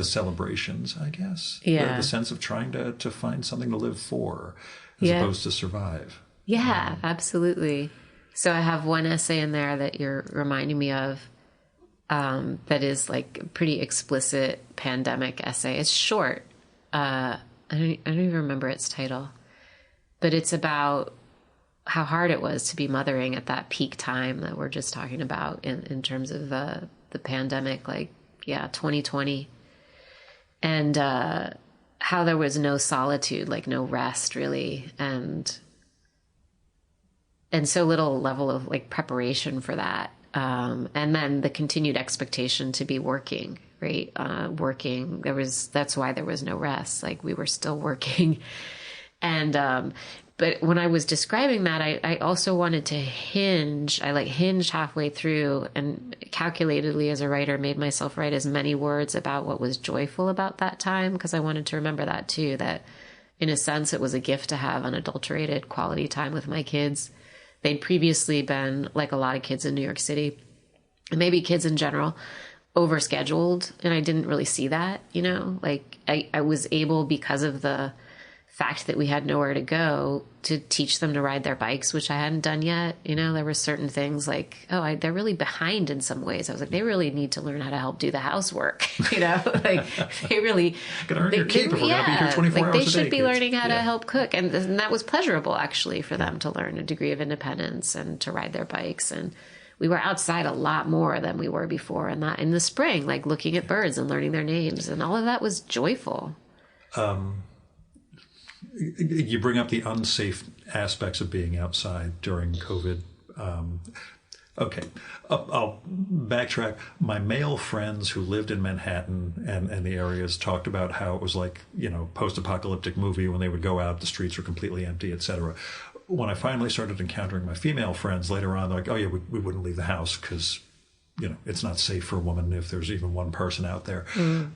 celebrations, I guess. Yeah. The sense of trying to find something to live for as opposed to survive. Yeah, absolutely. So I have one essay in there that you're reminding me of that is like a pretty explicit pandemic essay. It's short. I don't even remember its title, but it's about how hard it was to be mothering at that peak time that we're just talking about in terms of the pandemic, 2020, and how there was no solitude, like no rest really, and so little level of like preparation for that. And then the continued expectation to be working, right? That's why there was no rest. Like we were still working. And, but when I was describing that, I also wanted to hinge. I hinged halfway through and calculatedly as a writer made myself write as many words about what was joyful about that time. Cause I wanted to remember that too, that in a sense it was a gift to have unadulterated quality time with my kids. They'd previously been, like a lot of kids in New York City, and maybe kids in general, overscheduled. And I didn't really see that, I was able, because of the fact that we had nowhere to go, to teach them to ride their bikes, which I hadn't done yet. There were certain things like, they're really behind in some ways. I was like, they really need to learn how to help do the housework. They really gonna earn your keep if we're gonna be here 24 hours a day. They should be learning how to help cook, and that was pleasurable actually for them to learn a degree of independence and to ride their bikes. And we were outside a lot more than we were before, and that in the spring, like looking at birds and learning their names, and all of that was joyful. You bring up the unsafe aspects of being outside during COVID. Okay, I'll backtrack. My male friends who lived in Manhattan and the areas talked about how it was like, post-apocalyptic movie when they would go out, the streets were completely empty, etc. When I finally started encountering my female friends later on, they're like, oh yeah, we wouldn't leave the house because, it's not safe for a woman if there's even one person out there.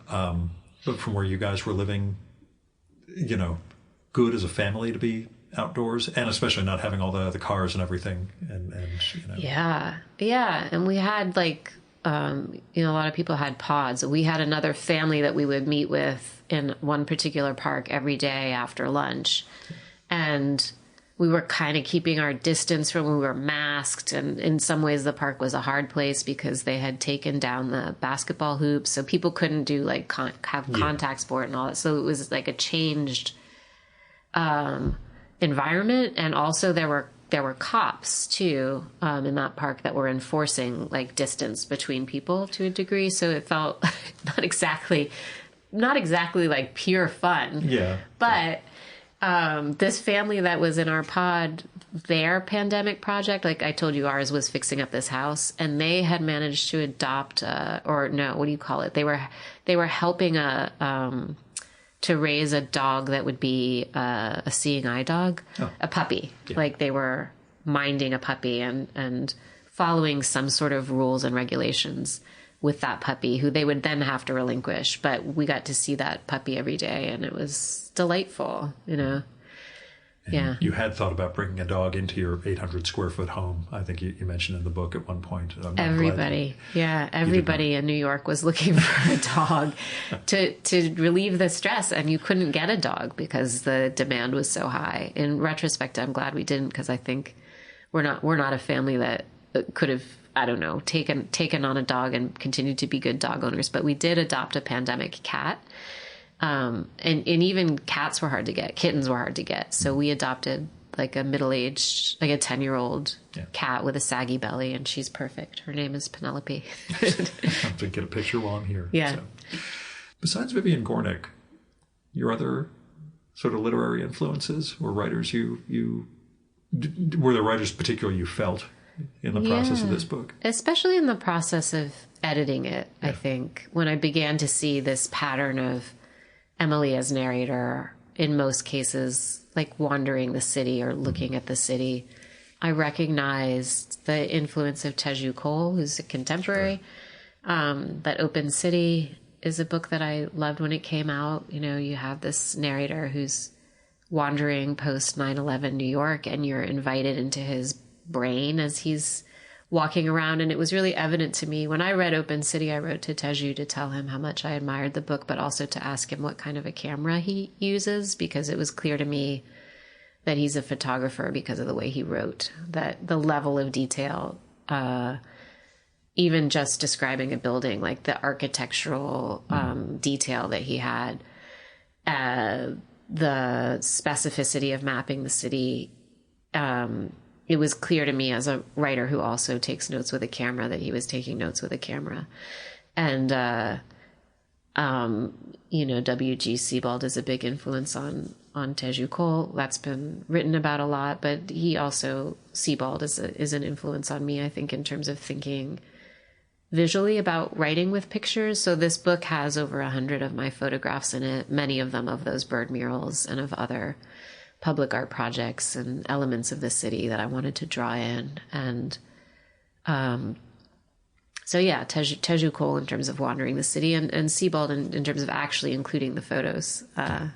But from where you guys were living, good as a family to be outdoors, and especially not having all the cars and everything. And Yeah. And we had a lot of people had pods. We had another family that we would meet with in one particular park every day after lunch. And we were kind of keeping our distance from when we were masked. And in some ways the park was a hard place because they had taken down the basketball hoops. So people couldn't do have contact sport and all that. So it was like a changed environment. And also there were cops too, in that park that were enforcing distance between people to a degree. So it felt not exactly pure fun. Yeah. But, this family that was in our pod their pandemic project. Like I told you, ours was fixing up this house, and they had managed to adopt, or no, what do you call it? They were helping to raise a dog that would be a seeing eye dog, a puppy. Yeah. Like they were minding a puppy and following some sort of rules and regulations with that puppy, who they would then have to relinquish. But we got to see that puppy every day, and it was delightful, you know. And yeah. You had thought about bringing a dog into your 800 square foot home. I think you mentioned in the book at one point. Everybody in New York was looking for a dog to relieve the stress, and you couldn't get a dog because the demand was so high. In retrospect, I'm glad we didn't, because I think we're not a family that could have, I don't know, taken on a dog and continued to be good dog owners. But we did adopt a pandemic cat. And even cats were hard to get. Kittens were hard to get. So we adopted like a middle-aged, like a 10-year-old cat with a saggy belly, and she's perfect. Her name is Penelope. I have to get a picture while I'm here. Yeah. So. Besides Vivian Gornick, your other sort of literary influences or writers were there writers particularly you felt in the process of this book? Especially in the process of editing it, I think. When I began to see this pattern of Emily as narrator, in most cases, like wandering the city or looking at the city, I recognized the influence of Teju Cole, who's a contemporary. Sure. That Open City is a book that I loved when it came out. You know, you have this narrator who's wandering post 9/11 New York, and you're invited into his brain as he's walking around. And it was really evident to me when I read Open City, I wrote to Teju to tell him how much I admired the book, but also to ask him what kind of a camera he uses, because it was clear to me that he's a photographer because of the way he wrote, that the level of detail, even just describing a building, like the architectural detail that he had, the specificity of mapping the city, it was clear to me as a writer who also takes notes with a camera that he was taking notes with a camera. And, W.G. Sebald is a big influence on Teju Cole. That's been written about a lot, but he also, Sebald is an influence on me, I think, in terms of thinking visually about writing with pictures. So this book has over 100 of my photographs in it, many of them of those bird murals and of other public art projects and elements of the city that I wanted to draw in. And Teju Cole in terms of wandering the city, and Sebald in terms of actually including the photos. And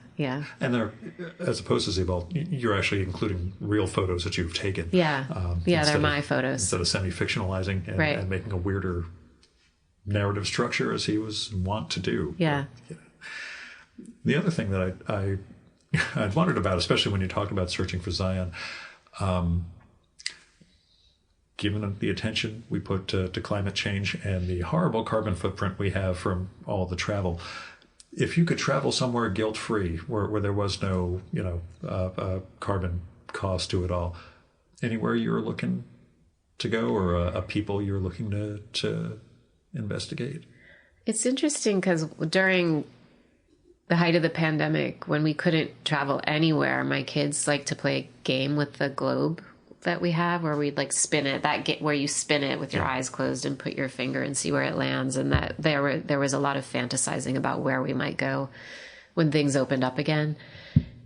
they're, as opposed to Sebald, you're actually including real photos that you've taken. They're my photos. Instead of semi-fictionalizing and making a weirder narrative structure as he was wont to do. Yeah. The other thing that I'd wondered about, especially when you talked about searching for Zion, given the attention we put to climate change and the horrible carbon footprint we have from all the travel, if you could travel somewhere guilt-free, where there was no, carbon cost to it all, anywhere you were looking to go, or a people you're looking to investigate? It's interesting because during the height of the pandemic, when we couldn't travel anywhere, my kids like to play a game with the globe that we have, where we'd like spin it, where you spin it with your eyes closed and put your finger and see where it lands. And that there was a lot of fantasizing about where we might go when things opened up again.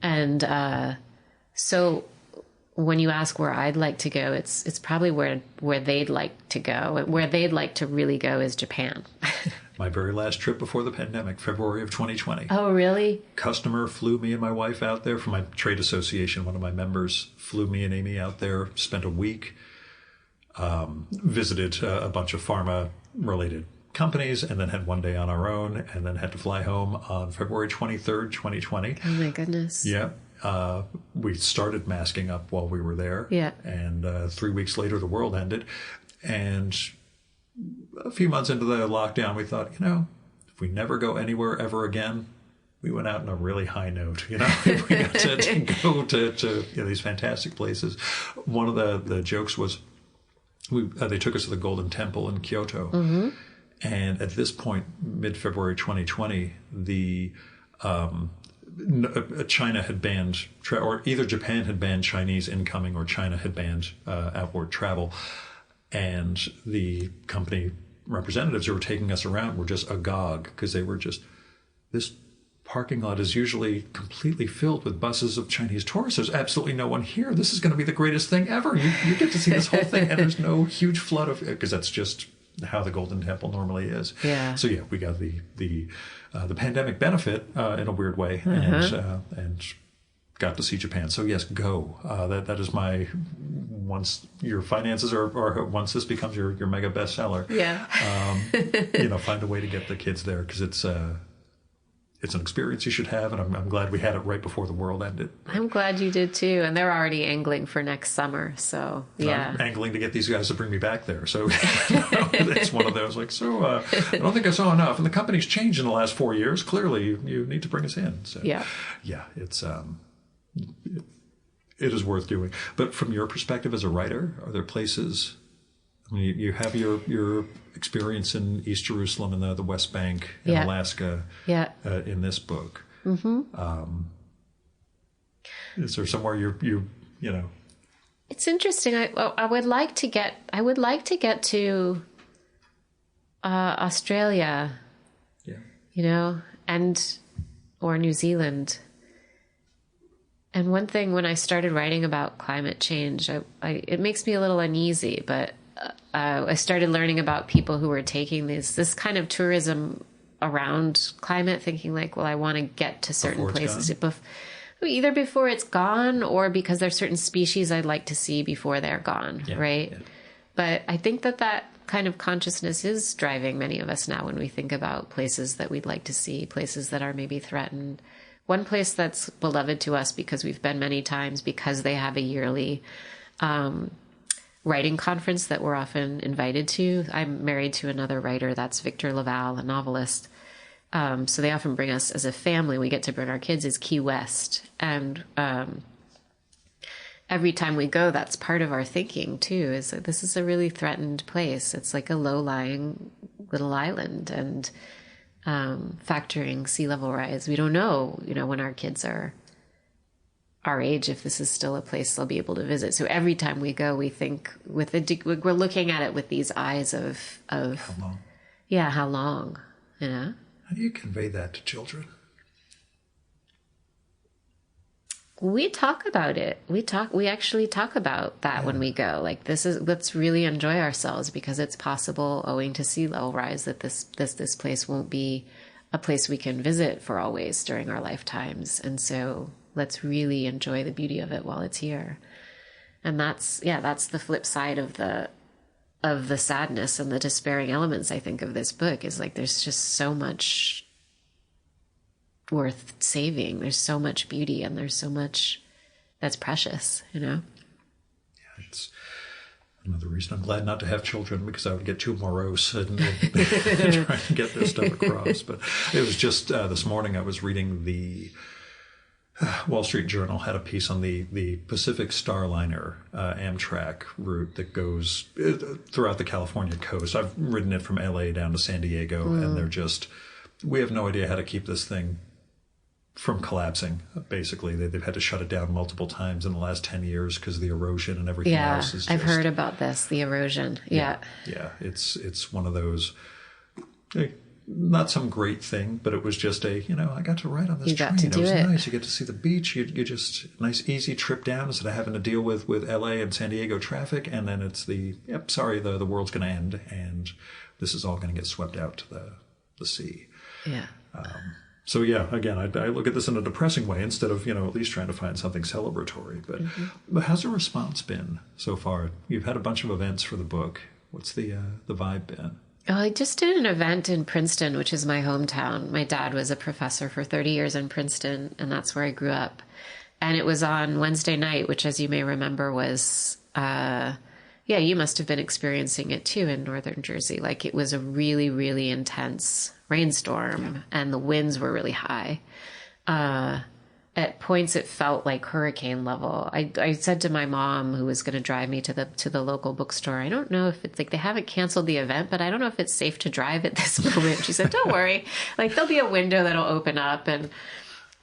And so when you ask where I'd like to go, it's probably where they'd like to go. Where they'd like to really go is Japan. My very last trip before the pandemic, February of 2020. Oh, really? Customer flew me and my wife out there from my trade association. One of my members flew me and Amy out there, spent a week, visited a bunch of pharma-related companies, and then had one day on our own, and then had to fly home on February 23rd, 2020. Oh, my goodness. Yeah. We started masking up while we were there. Yeah. And 3 weeks later, the world ended. And a few months into the lockdown, we thought, if we never go anywhere ever again, we went out on a really high note. We got to go to these fantastic places. One of the jokes was they took us to the Golden Temple in Kyoto. Mm-hmm. And at this point, mid-February 2020, the China had banned, or either Japan had banned Chinese incoming or China had banned outward travel. And the company representatives who were taking us around were just agog because they were just, this parking lot is usually completely filled with buses of Chinese tourists. There's absolutely no one here. This is going to be the greatest thing ever. You get to see this whole thing, and there's no huge flood of, because that's just how the Golden Temple normally is. Yeah. So yeah, we got the pandemic benefit in a weird way, and got to see Japan. So yes, go. That is my, once your finances are once this becomes your mega bestseller. Yeah. Find a way to get the kids there, because it's an experience you should have, and I'm glad we had it right before the world ended. I'm glad you did too, and they're already angling for next summer, so yeah. I'm angling to get these guys to bring me back there, so it's one of those, like, I don't think I saw enough, and the company's changed in the last 4 years. Clearly, you need to bring us in. So yeah, it's it is worth doing. But from your perspective as a writer, are there places? I mean, you have your experience in East Jerusalem and the West Bank in Alaska in this book. Mm-hmm. Is there somewhere you know? It's interesting. I would like to get to Australia. Yeah. Or New Zealand. And one thing, when I started writing about climate change, it makes me a little uneasy, but I started learning about people who were taking this kind of tourism around climate, thinking like, well, I want to get to certain places either before it's gone, or because there's certain species I'd like to see before they're gone, right? Yeah. But I think that kind of consciousness is driving many of us now when we think about places that we'd like to see, places that are maybe threatened. One place that's beloved to us because we've been many times, because they have a yearly writing conference that we're often invited to. I'm married to another writer, that's Victor Laval, a novelist. So they often bring us as a family. We get to bring our kids, is Key West. And every time we go, that's part of our thinking too, is that this is a really threatened place. It's like a low-lying little island, and factoring sea level rise, we don't know, when our kids are our age, if this is still a place they'll be able to visit. So every time we go, we think we're looking at it with these eyes of how long? Yeah, how long? How do you convey that to children? We talk about it. We actually talk about that when we go. Like, let's really enjoy ourselves, because it's possible, owing to sea level rise, that this place won't be a place we can visit for always during our lifetimes. And so let's really enjoy the beauty of it while it's here. And that's the flip side of the sadness and the despairing elements, I think, of this book, is like, there's just so much worth saving. There's so much beauty, and there's so much that's precious, Yeah, it's another reason I'm glad not to have children, because I would get too morose and trying to get this stuff across. But it was just this morning I was reading the Wall Street Journal had a piece on the Pacific Starliner Amtrak route that goes throughout the California coast. I've ridden it from LA down to San Diego, and we have no idea how to keep this thing from collapsing. Basically, they've had to shut it down multiple times in the last 10 years because of the erosion and everything else. I've heard about this, the erosion. Yeah. It's one of those, not some great thing, but it was just I got to ride on this train. It was nice. You get to see the beach. You just nice, easy trip down instead of having to deal with LA and San Diego traffic. And then it's the world's going to end, and this is all going to get swept out to the sea. Yeah. So again, I look at this in a depressing way instead of, at least trying to find something celebratory. But how's the response been so far? You've had a bunch of events for the book. What's the vibe been? Oh, I just did an event in Princeton, which is my hometown. My dad was a professor for 30 years in Princeton, and that's where I grew up. And it was on Wednesday night, which, as you may remember, was, you must have been experiencing it too in northern Jersey. Like, it was a really, really intense rainstorm, and the winds were really high. At points, it felt like hurricane level. I said to my mom, who was going to drive me to the local bookstore, I don't know if it's like, they haven't canceled the event, but I don't know if it's safe to drive at this moment. She said, don't worry. Like, there'll be a window that'll open up. And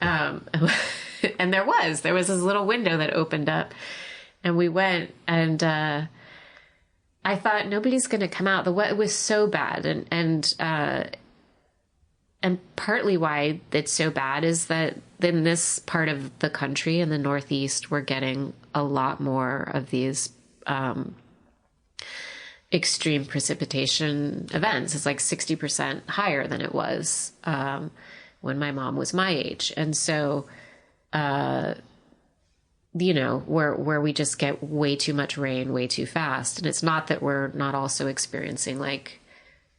And there was this little window that opened up, and we went, and I thought nobody's going to come out. The weather was so bad, and partly why it's so bad is that in this part of the country, in the Northeast, we're getting a lot more of these extreme precipitation events. It's like 60% higher than it was when my mom was my age. And so, where we just get way too much rain way too fast. And it's not that we're not also experiencing like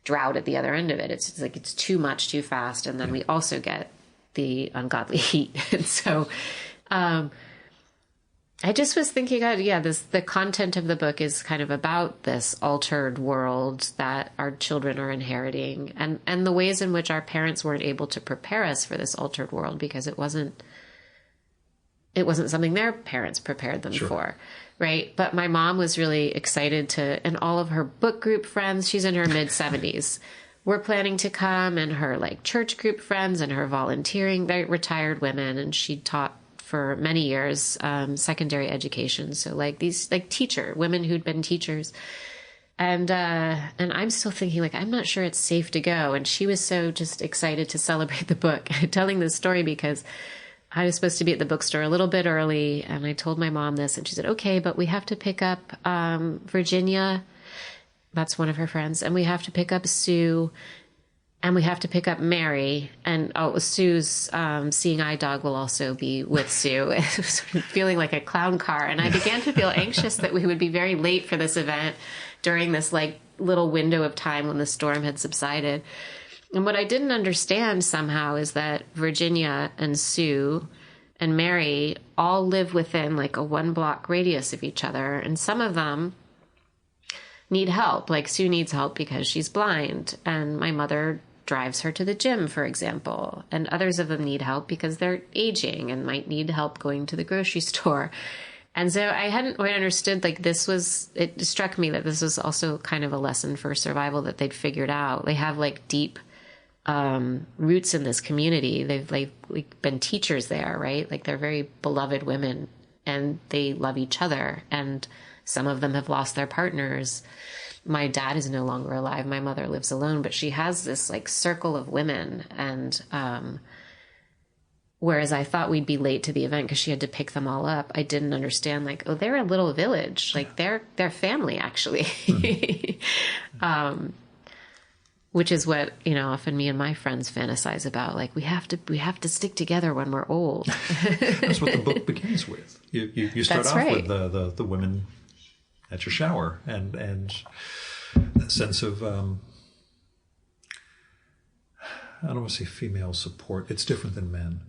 drought at the other end of it. It's like it's too much too fast. And then we also get the ungodly heat. And so I just was thinking, the content of the book is kind of about this altered world that our children are inheriting, and the ways in which our parents weren't able to prepare us for this altered world because it wasn't something their parents prepared them for. Right. But my mom was really excited to, and all of her book group friends, she's in her mid 70s, were planning to come, and her like church group friends and her volunteering, they're retired women. And she taught for many years, secondary education. So like these like women who'd been teachers. And I'm still thinking like, I'm not sure it's safe to go. And she was so just excited to celebrate the book. Telling this story because I was supposed to be at the bookstore a little bit early, and I told my mom this, and she said, okay, but we have to pick up Virginia. That's one of her friends. And we have to pick up Sue, and we have to pick up Mary. And Sue's seeing eye dog will also be with Sue. It was sort of feeling like a clown car. And I began to feel anxious that we would be very late for this event during this like little window of time when the storm had subsided. And what I didn't understand somehow is that Virginia and Sue and Mary all live within like a 1-block radius of each other. And some of them need help. Like Sue needs help because she's blind, and my mother drives her to the gym, for example. And others of them need help because they're aging and might need help going to the grocery store. And so I hadn't quite understood, like it struck me that this was also kind of a lesson for survival that they'd figured out. They have like deep roots in this community. They've like been teachers there, right? Like they're very beloved women, and they love each other. And some of them have lost their partners. My dad is no longer alive. My mother lives alone, but she has this like circle of women. And, whereas I thought we'd be late to the event because she had to pick them all up, I didn't understand like, oh, they're a little village. Like they're family actually. Which is what, often me and my friends fantasize about. Like we have to stick together when we're old. That's what the book begins with. You start off with the women at your shower and that sense of, I don't want to say female support. It's different than men.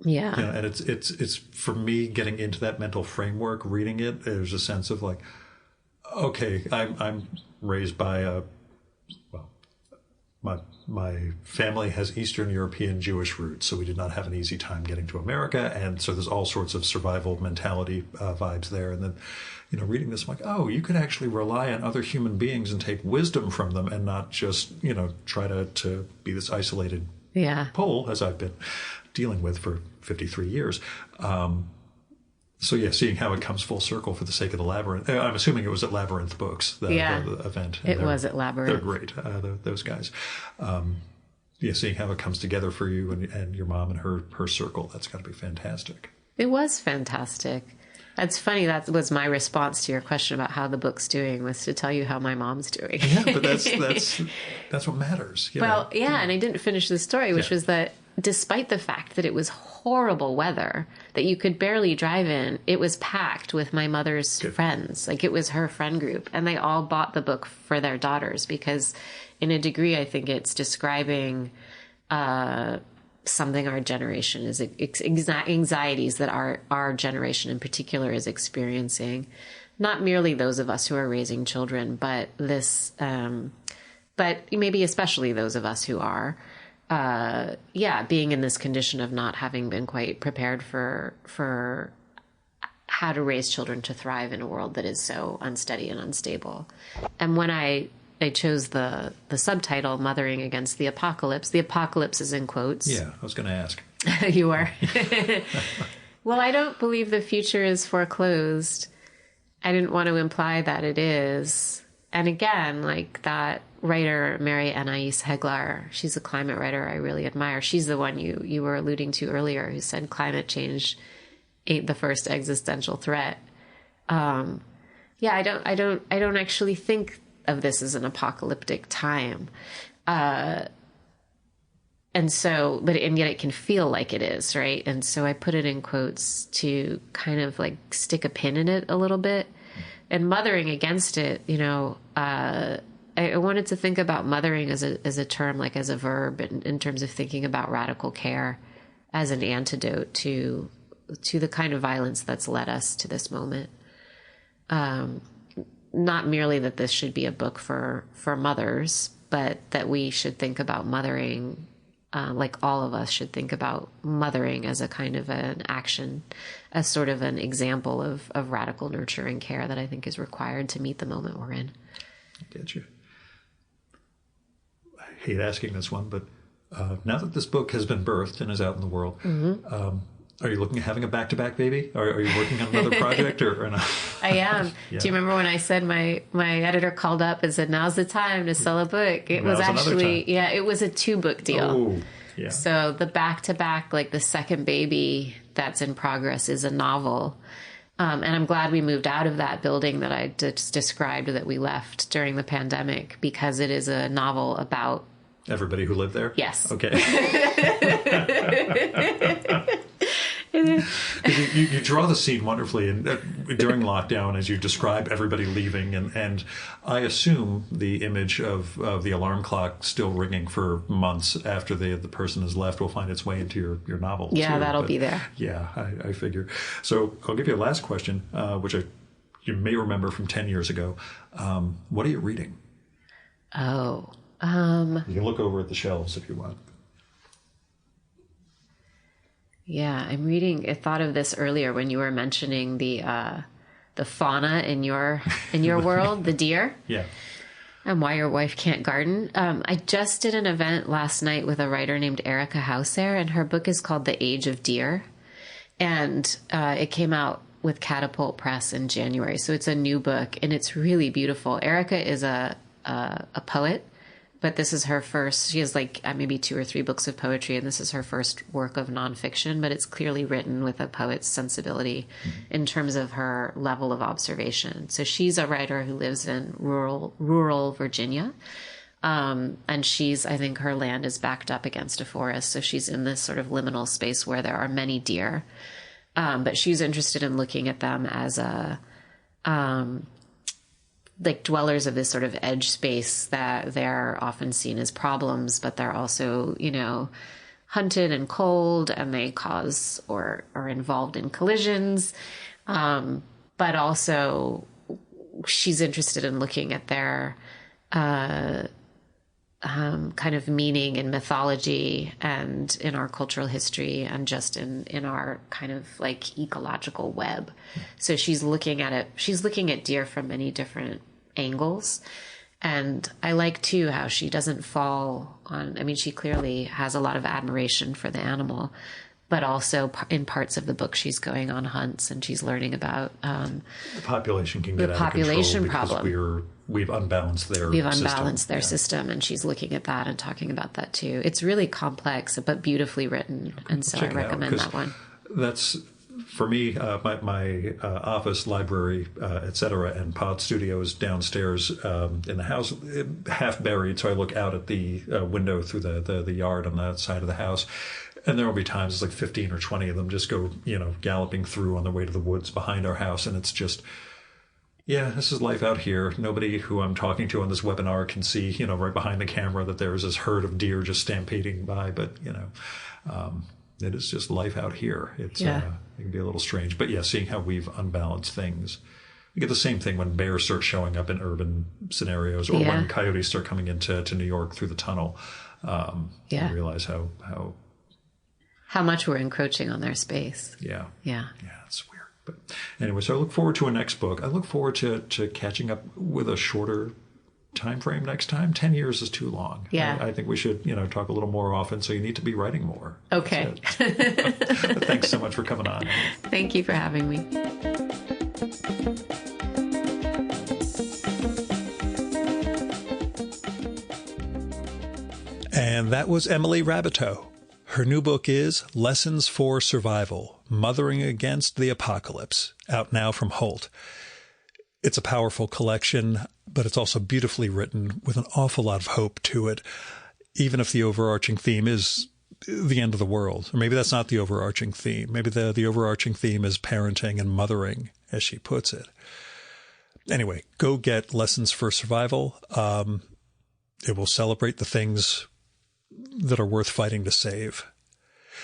Yeah. And it's for me getting into that mental framework, reading it, there's a sense of like, okay, I'm raised by my family has Eastern European Jewish roots, so we did not have an easy time getting to America, and so there's all sorts of survival mentality vibes there. And then, reading this, I'm like, oh, you could actually rely on other human beings and take wisdom from them, and not just try to be this isolated pole, as I've been dealing with for 53 years. So seeing how it comes full circle for the sake of the Labyrinth. I'm assuming it was at Labyrinth Books, the event. It was at Labyrinth. They're great, those guys. Seeing how it comes together for you and your mom and her circle, that's got to be fantastic. It was fantastic. That's funny. That was my response to your question about how the book's doing, was to tell you how my mom's doing. Yeah, but that's what matters. And I didn't finish the story, which was that despite the fact that it was horrible weather that you could barely drive in, it was packed with my mother's friends. Like it was her friend group, and they all bought the book for their daughters because in a degree, I think it's describing something our generation is anxieties that our generation in particular is experiencing. Not merely those of us who are raising children, but but maybe especially those of us who are, being in this condition of not having been quite prepared for how to raise children to thrive in a world that is so unsteady and unstable. And when I chose the subtitle, Mothering Against the Apocalypse is in quotes. Yeah, I was going to ask. You are. Well, I don't believe the future is foreclosed. I didn't want to imply that it is. And again, like that writer, Mary Anais Heglar, she's a climate writer I really admire. She's the one you were alluding to earlier who said climate change ain't the first existential threat. I don't actually think of this as an apocalyptic time. And yet it can feel like it is, right? And so I put it in quotes to kind of like stick a pin in it a little bit. And mothering against it, I wanted to think about mothering as a term, like as a verb, in terms of thinking about radical care as an antidote to the kind of violence that's led us to this moment. Not merely that this should be a book for mothers, but that we should think about mothering, like all of us should think about mothering as a kind of an action, as sort of an example of radical nurture and care that I think is required to meet the moment we're in. I get you. I hate asking this one, but now that this book has been birthed and is out in the world, are you looking at having a back-to-back baby? Are you working on another project or not? I am. Yeah. Do you remember when I said my editor called up and said, now's the time to sell a book? It was actually, it was a 2-book deal. Oh, yeah. So the back-to-back, like the second baby that's in progress is a novel. And I'm glad we moved out of that building that I just described that we left during the pandemic, because it is a novel about everybody who lived there? Yes. Okay. You draw the scene wonderfully during lockdown as you describe everybody leaving, and I assume the image of the alarm clock still ringing for months after the person has left will find its way into your novel. Yeah, too. That'll be there. Yeah, I figure. So I'll give you a last question, which you may remember from 10 years ago. What are you reading? Oh. You can look over at the shelves if you want. Yeah, I'm reading. I thought of this earlier when you were mentioning the fauna in your world, the deer. Yeah. And why your wife can't garden. I just did an event last night with a writer named Erica Hauser, and her book is called The Age of Deer. And it came out with Catapult Press in January. So it's a new book, and it's really beautiful. Erica is a poet. But this is her first, she has like maybe 2 or 3 books of poetry, and this is her first work of nonfiction, but it's clearly written with a poet's sensibility in terms of her level of observation. So she's a writer who lives in rural Virginia. And I think her land is backed up against a forest. So she's in this sort of liminal space where there are many deer. But she's interested in looking at them as like dwellers of this sort of edge space that they're often seen as problems, but they're also, hunted and cold, and they cause or are involved in collisions. But also she's interested in looking at their kind of meaning in mythology and in our cultural history and just in our kind of like ecological web. So she's looking at it. She's looking at deer from many different angles. And I like too how she doesn't fall on, she clearly has a lot of admiration for the animal, but also in parts of the book, she's going on hunts and she's learning about the population can get the out population of control problem. Because we've unbalanced their system, and she's looking at that and talking about that too. It's really complex but beautifully written, and so I recommend that one. That's for me, my office, library, etc., and pod studio is downstairs in the house, half buried. So I look out at the window through the yard on the side of the house. And there will be times it's like 15 or 20 of them just go, galloping through on their way to the woods behind our house. And it's just, yeah, this is life out here. Nobody who I'm talking to on this webinar can see, right behind the camera that there's this herd of deer just stampeding by. But, it is just life out here. It's it can be a little strange. But yeah, seeing how we've unbalanced things. You get the same thing when bears start showing up in urban scenarios, or when coyotes start coming into New York through the tunnel. You realize how much we're encroaching on their space. Yeah, it's weird. But anyway, so I look forward to a next book. I look forward to catching up with a shorter time frame next time. 10 years is too long. Yeah. I think we should, talk a little more often. So you need to be writing more. Okay. Thanks so much for coming on. Thank you for having me. And that was Emily Raboteau. Her new book is Lessons for Survival, Mothering Against the Apocalypse, out now from Holt. It's a powerful collection, but it's also beautifully written with an awful lot of hope to it, even if the overarching theme is the end of the world. Or maybe that's not the overarching theme. Maybe the overarching theme is parenting and mothering, as she puts it. Anyway, go get Lessons for Survival. It will celebrate the things that are worth fighting to save.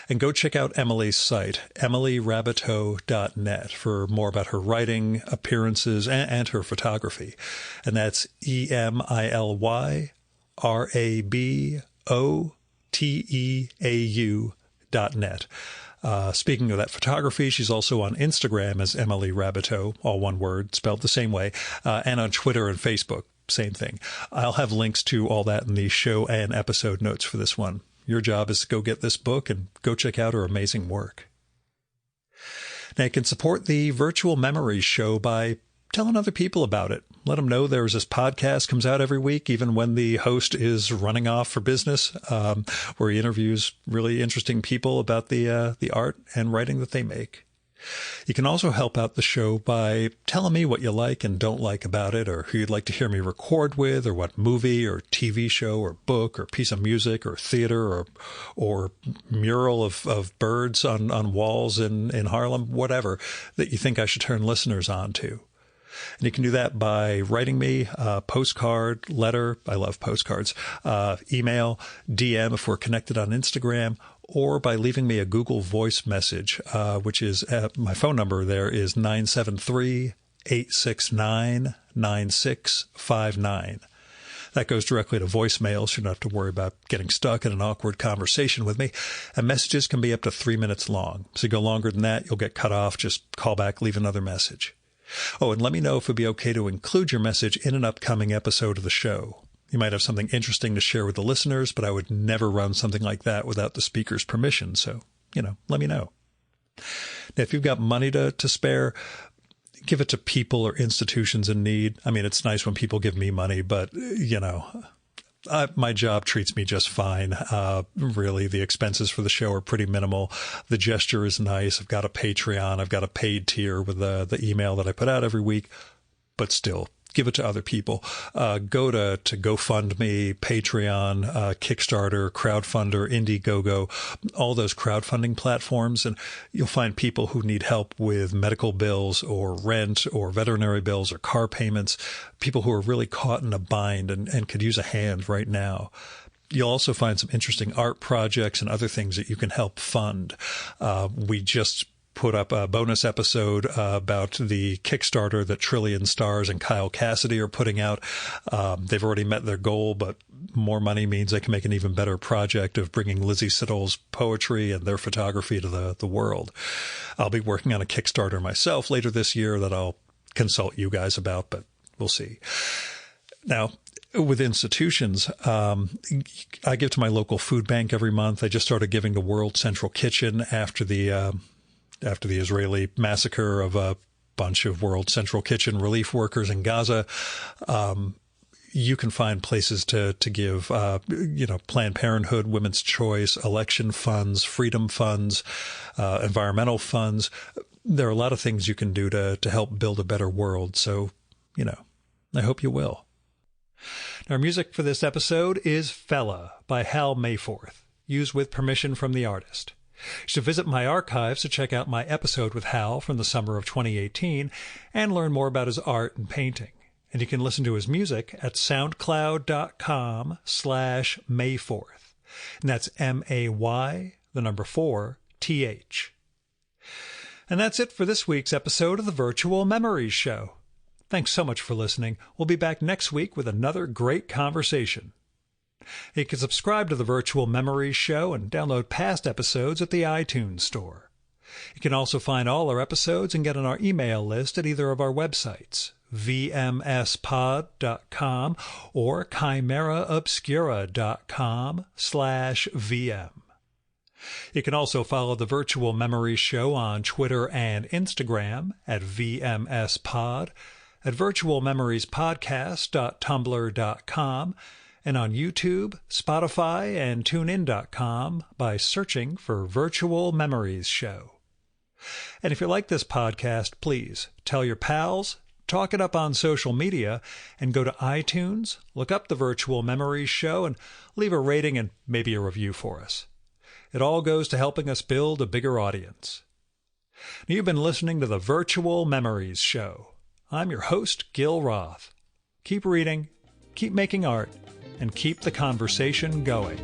And go check out Emily's site, emilyraboteau.net, for more about her writing, appearances, and her photography. And that's EMILYRABOTEAU.net. Speaking of that photography, she's also on Instagram as Emily Raboteau, all one word, spelled the same way, and on Twitter and Facebook. Same thing. I'll have links to all that in the show and episode notes for this one. Your job is to go get this book and go check out her amazing work. Now, you can support the Virtual Memories show by telling other people about it. Let them know there's this podcast comes out every week, even when the host is running off for business, where he interviews really interesting people about the art and writing that they make. You can also help out the show by telling me what you like and don't like about it, or who you'd like to hear me record with, or what movie or TV show or book or piece of music or theater or mural of birds on walls in Harlem, whatever, that you think I should turn listeners on to. And you can do that by writing me a postcard, letter. I love postcards, email, DM if we're connected on Instagram, or by leaving me a Google Voice message, which is my phone number there is 973-869-9659. That goes directly to voicemail, so you don't have to worry about getting stuck in an awkward conversation with me. And messages can be up to 3 minutes long. So you go longer than that, you'll get cut off. Just call back, leave another message. Oh, and let me know if it would be okay to include your message in an upcoming episode of the show. You might have something interesting to share with the listeners, but I would never run something like that without the speaker's permission. So, let me know. Now, if you've got money to spare, give it to people or institutions in need. I mean, it's nice when people give me money, but, my job treats me just fine. Really, the expenses for the show are pretty minimal. The gesture is nice. I've got a Patreon. I've got a paid tier with the email that I put out every week, but still, give it to other people. Go to GoFundMe, Patreon, Kickstarter, Crowdfunder, Indiegogo, all those crowdfunding platforms, and you'll find people who need help with medical bills or rent or veterinary bills or car payments, people who are really caught in a bind and could use a hand right now. You'll also find some interesting art projects and other things that you can help fund. We just put up a bonus episode about the Kickstarter that Trillion Stars and Kyle Cassidy are putting out. They've already met their goal, but more money means they can make an even better project of bringing Lizzie Siddall's poetry and their photography to the world. I'll be working on a Kickstarter myself later this year that I'll consult you guys about, but we'll see. Now, with institutions, I give to my local food bank every month. I just started giving to World Central Kitchen after the Israeli massacre of a bunch of World Central Kitchen relief workers in Gaza. You can find places to give, Planned Parenthood, Women's Choice, election funds, freedom funds, environmental funds. There are a lot of things you can do to help build a better world. So, I hope you will. Our music for this episode is Fella by Hal Mayforth, used with permission from the artist. You should visit my archives to check out my episode with Hal from the summer of 2018 and learn more about his art and painting. And you can listen to his music at soundcloud.com/Mayforth. And that's MAY4TH. And that's it for this week's episode of the Virtual Memories Show. Thanks so much for listening. We'll be back next week with another great conversation. You can subscribe to the Virtual Memories Show and download past episodes at the iTunes Store. You can also find all our episodes and get on our email list at either of our websites, vmspod.com or chimeraobscura.com/VM. You can also follow the Virtual Memories Show on Twitter and Instagram at VMSPod, at virtualmemoriespodcast.tumblr.com, and on YouTube, Spotify, and TuneIn.com by searching for Virtual Memories Show. And if you like this podcast, please tell your pals, talk it up on social media, and go to iTunes, look up the Virtual Memories Show, and leave a rating and maybe a review for us. It all goes to helping us build a bigger audience. You've been listening to the Virtual Memories Show. I'm your host, Gil Roth. Keep reading, keep making art, and keep the conversation going.